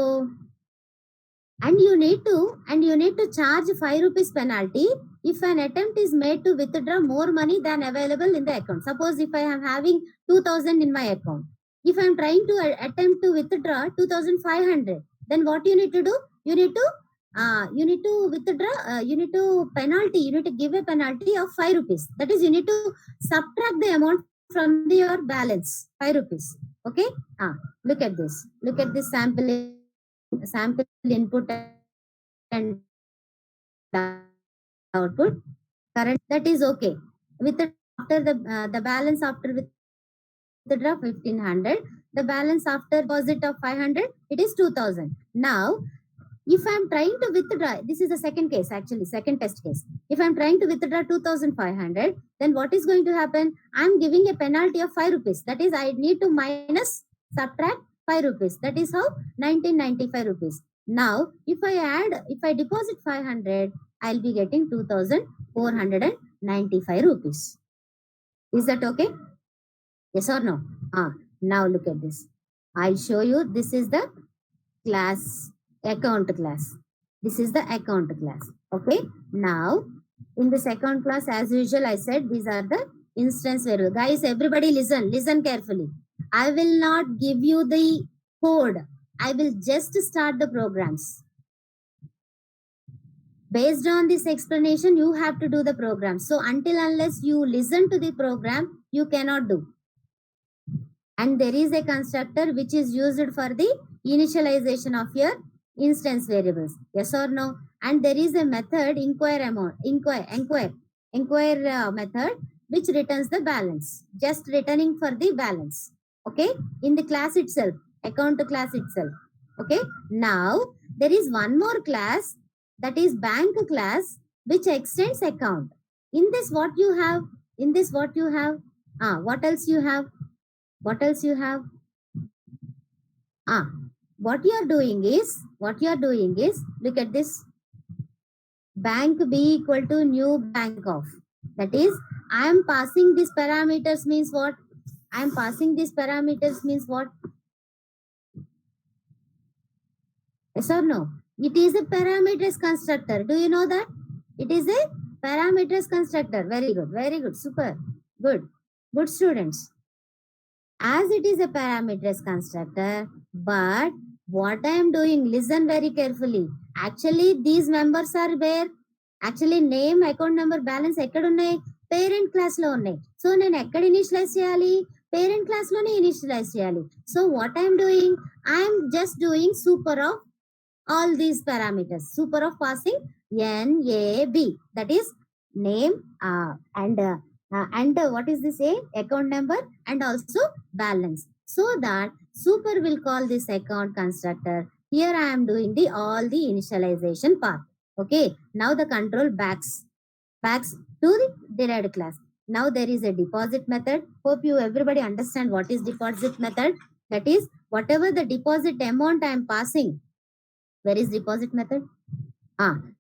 and you need to charge 5 rupees penalty if an attempt is made to withdraw more money than available in the account. Suppose if I am having 2000 in my account, if I am trying to attempt to withdraw 2500, then what you need to do, you need to withdraw, you need to penalty, you need to give a penalty of 5 rupees. That is, you need to subtract the amount from your balance, 5 rupees. Okay, look at this sample input and output. Current, that is okay. With after the balance after withdraw 1500, the balance after deposit of 500, it is 2000. Now if I am trying to withdraw, this is the second case, actually second test case. If I am trying to withdraw 2500, then what is going to happen? I am giving a penalty of 5 rupees. That is, I need to subtract 5 rupees. That is how 1995 rupees. Now if I deposit 500, I'll be getting 2495 rupees. Is that okay? Yes or no? Now look at this. I'll show you. This is the class, account class. This is the account class. Okay, now in the second class, as usual, I said these are the instance variable. Guys, everybody listen carefully. I will not give you the code. I will just start the programs. Based on this explanation, you have to do the program. So unless you listen to the program, you cannot do. And there is a constructor which is used for the initialization of your instance variables. Yes or no? And there is a method, inquire method, which returns the balance, just returning for the balance. Okay, in the class itself, account class itself. Okay, now there is one more class, that is bank class, which extends account. In this what you have? What else you have? What you are doing is, look at this. Bank B equal to new bank of. That is, I am passing these parameters means what? Yes or no? It is a parameters constructor. Do you know that? It is a parameters constructor. Very good. Super. Good students. As it is a parameters constructor, but what I am doing, listen very carefully. Actually these members are where? Actually name, account number, balance ekkada unnai? Parent class lo unnai. So nenu ekkada initialize cheyali? Parent class lone initialize cheyali. So what I am doing? I am just doing super of all these parameters, super of passing NAB, that is name and what is this? Account number and also balance. So that super will call this account constructor. Here I am doing all the initialization part. Okay, now the control backs to the derived class. Now there is a deposit method. Hope you everybody understand what is deposit method. That is, whatever the deposit amount I am passing. Where is deposit method?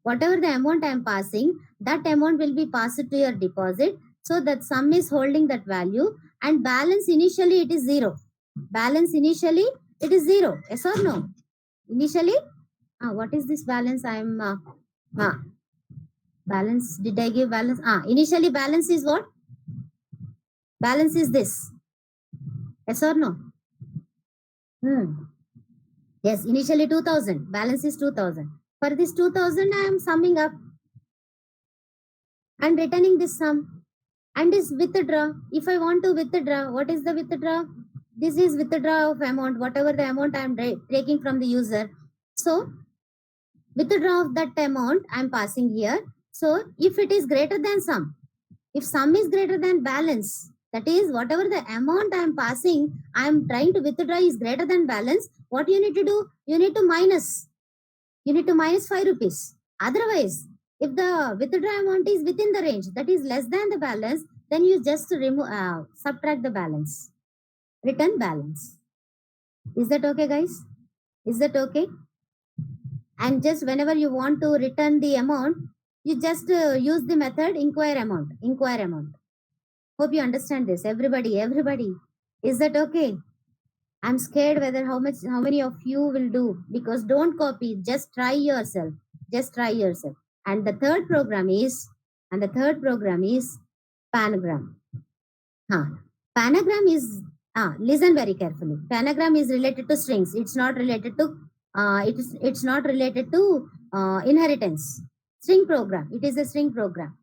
Whatever the amount I am passing, that amount will be passed to your deposit. So that sum is holding that value, and balance initially it is 0. Yes or no? Initially, what is this balance? I am balance. Did I give balance? Initially balance is what? Balance is this. Yes or no? Yes, initially 2000. Balance is 2000. For this 2000, I am summing up and returning this sum. And is withdraw. If I want to withdraw, what is the withdraw? This is withdraw of amount, whatever the amount I am taking from the user. So withdraw of that amount I am passing here. So if it is greater than sum, if sum is greater than balance, that is whatever the amount I am passing, I am trying to withdraw is greater than balance, what you need to do? You need to minus 5 rupees. Otherwise, if the withdraw amount is within the range, that is less than the balance, then you just subtract the balance, return balance. Is that okay, guys? Is that okay? and just whenever you want to return the amount, you just use the method inquire amount. Hope you understand this, everybody. Is that okay? I'm scared whether how many of you will do, because don't copy, just try yourself. Just try yourself. And the third program is panagram. Huh. Panagram is listen very carefully. Panagram is related to strings. It's not related to it's not related to inheritance. String program. It is a string program.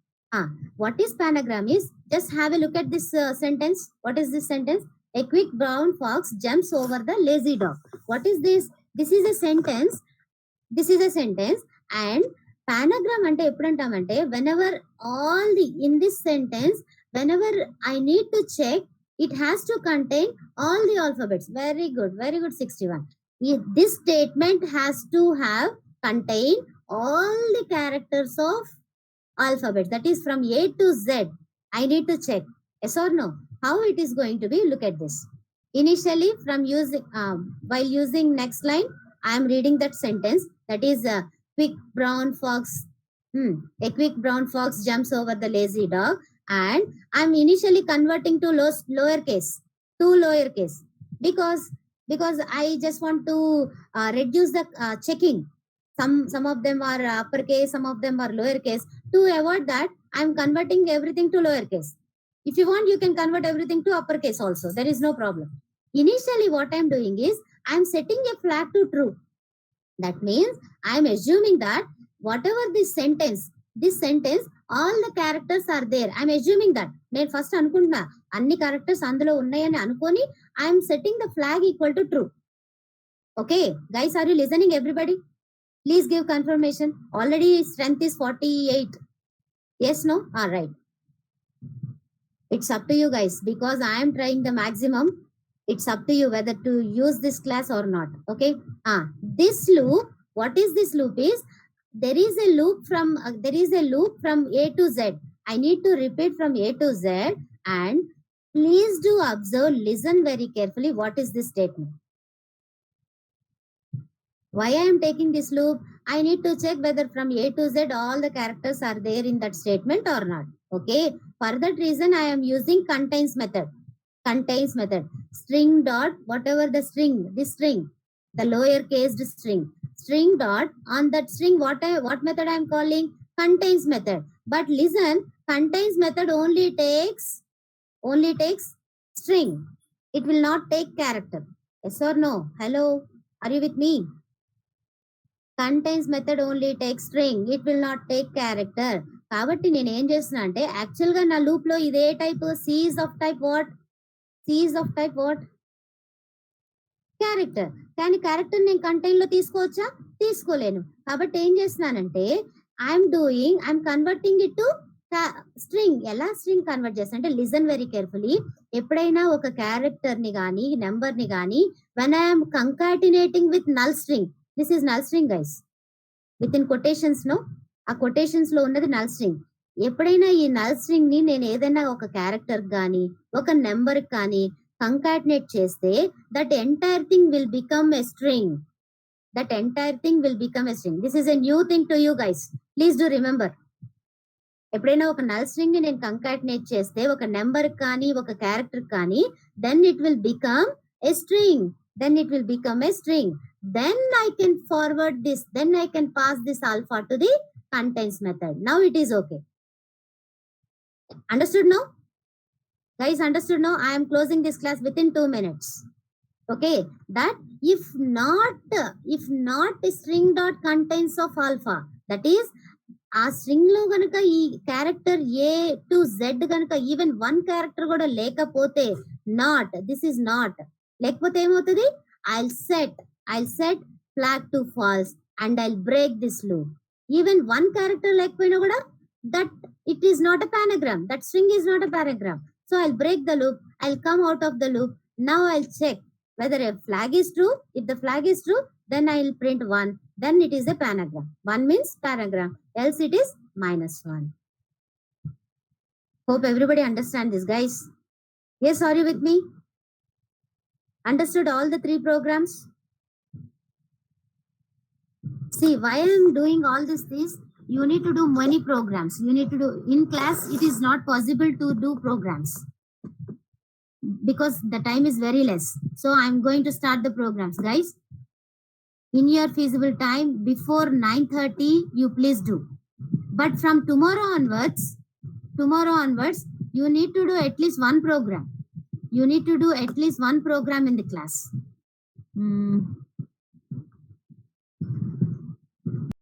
What is panagram is, just have a look at this sentence. What is this sentence? A quick brown fox jumps over the lazy dog. What is this? This is a sentence. And panagram ante eppudu antamante, whenever all the in this sentence, whenever I need to check, it has to contain all the alphabets. Very good 61. This statement has to have contain all the characters of alphabet, that is from A to Z. I need to check, yes or no. How it is going to be? Look at this. Initially, from using while using next line, I am reading that sentence, that is a quick brown fox. A quick brown fox jumps over the lazy dog, and I'm initially converting to lowercase, because I just want to reduce the checking. Some of them are uppercase, some of them are lowercase. To avoid that, I'm converting everything to lowercase. If you want, you can convert everything to uppercase also. There is no problem. Initially, what I'm doing is I'm setting a flag to true. That means I'm assuming that whatever this sentence, all the characters are there. I'm assuming that. నేను first అనుకుంటున్నా అన్ని characters అందులో ఉన్నాయని అనుకొని I'm setting the flag equal to true. Okay, guys, are you listening, everybody? Please give confirmation. Already strength is 48. Yes, no? All right. It's up to you guys, because I am trying the maximum. It's up to you whether to use this class or not. Okay. This loop, what is this loop is, there is a loop from A to Z. I need to repeat from A to Z, and please do observe, listen very carefully. What is this statement? Why I am taking this loop? I need to check whether from A to Z all the characters are there in that statement or not. Okay. For that reason, I am using contains method. String dot, whatever the string, the lowercase string dot, on that string, what method I am calling? Contains method. But listen, contains method only takes string. It will not take character. Yes or no? Hello, are you with me? Contains method only takes string. It will not take character. కాబట్టి నేను ఏం చేస్తున్నా అంటే, actual గా నా loop లో ఇదే type, seize of type what character. కానీ క్యారెక్టర్ నేను కంటైన్ లో తీసుకోవచ్చా? తీసుకోలేను. కాబట్టి ఏం చేస్తున్నానంటే, I'm converting it to string. ఎలా స్ట్రింగ్ కన్వర్ట్ చేస్తా అంటే, లిజన్ వెరీ కేర్ఫుల్లీ. ఎప్పుడైనా ఒక క్యారెక్టర్ ని గానీ నెంబర్ ని గానీ when I am concatenating with null string, this is null string guys, within quotations, no, ఆ quotations లో ఉన్నది null string. ఎప్పుడైనా ఈ null string ని నేను ఏదైనా ఒక క్యారెక్టర్ గానీ ఒక నెంబర్ కానీ concatenate చేస్తే, that entire thing will become a string. This is a new thing to you guys. Please do remember. ఎప్పుడైనా ఒక null string ని నేను concatenate చేస్తే, ఒక నెంబర్ కానీ ఒక క్యారెక్టర్ కానీ, then it will become a string. Then I can forward this. Then I can pass this alpha to the contains method. Now it is okay. Understood now? Guys, understood now? I am closing this class within 2 minutes. Okay. That if not string dot contains of alpha, that is ఆ string లో గనక ఈ character A to Z గనక even one character కూడా లేకపోతే, not, this is not, లేకపోతే ఏమవుతుంది? I'll set flag to false and I'll break this loop. Even one character లేకపోయినా కూడా, that it is not a panagram. That string is not a panagram. So I'll break the loop. I'll come out of the loop. Now I'll check whether a flag is true. If the flag is true, then I'll print 1. Then it is a panagram. 1 means panagram. Else it is -1. Hope everybody understand this, guys. Yes, are you with me? Understood all the 3 programs? See, why I'm doing all this is you need to do many programs. You need to do in class. It is not possible to do programs because the time is very less. So I'm going to start the programs, guys. In your feasible time before 9:30, you please do. But from tomorrow onwards, you need to do at least one program. You need to do at least one program in the class.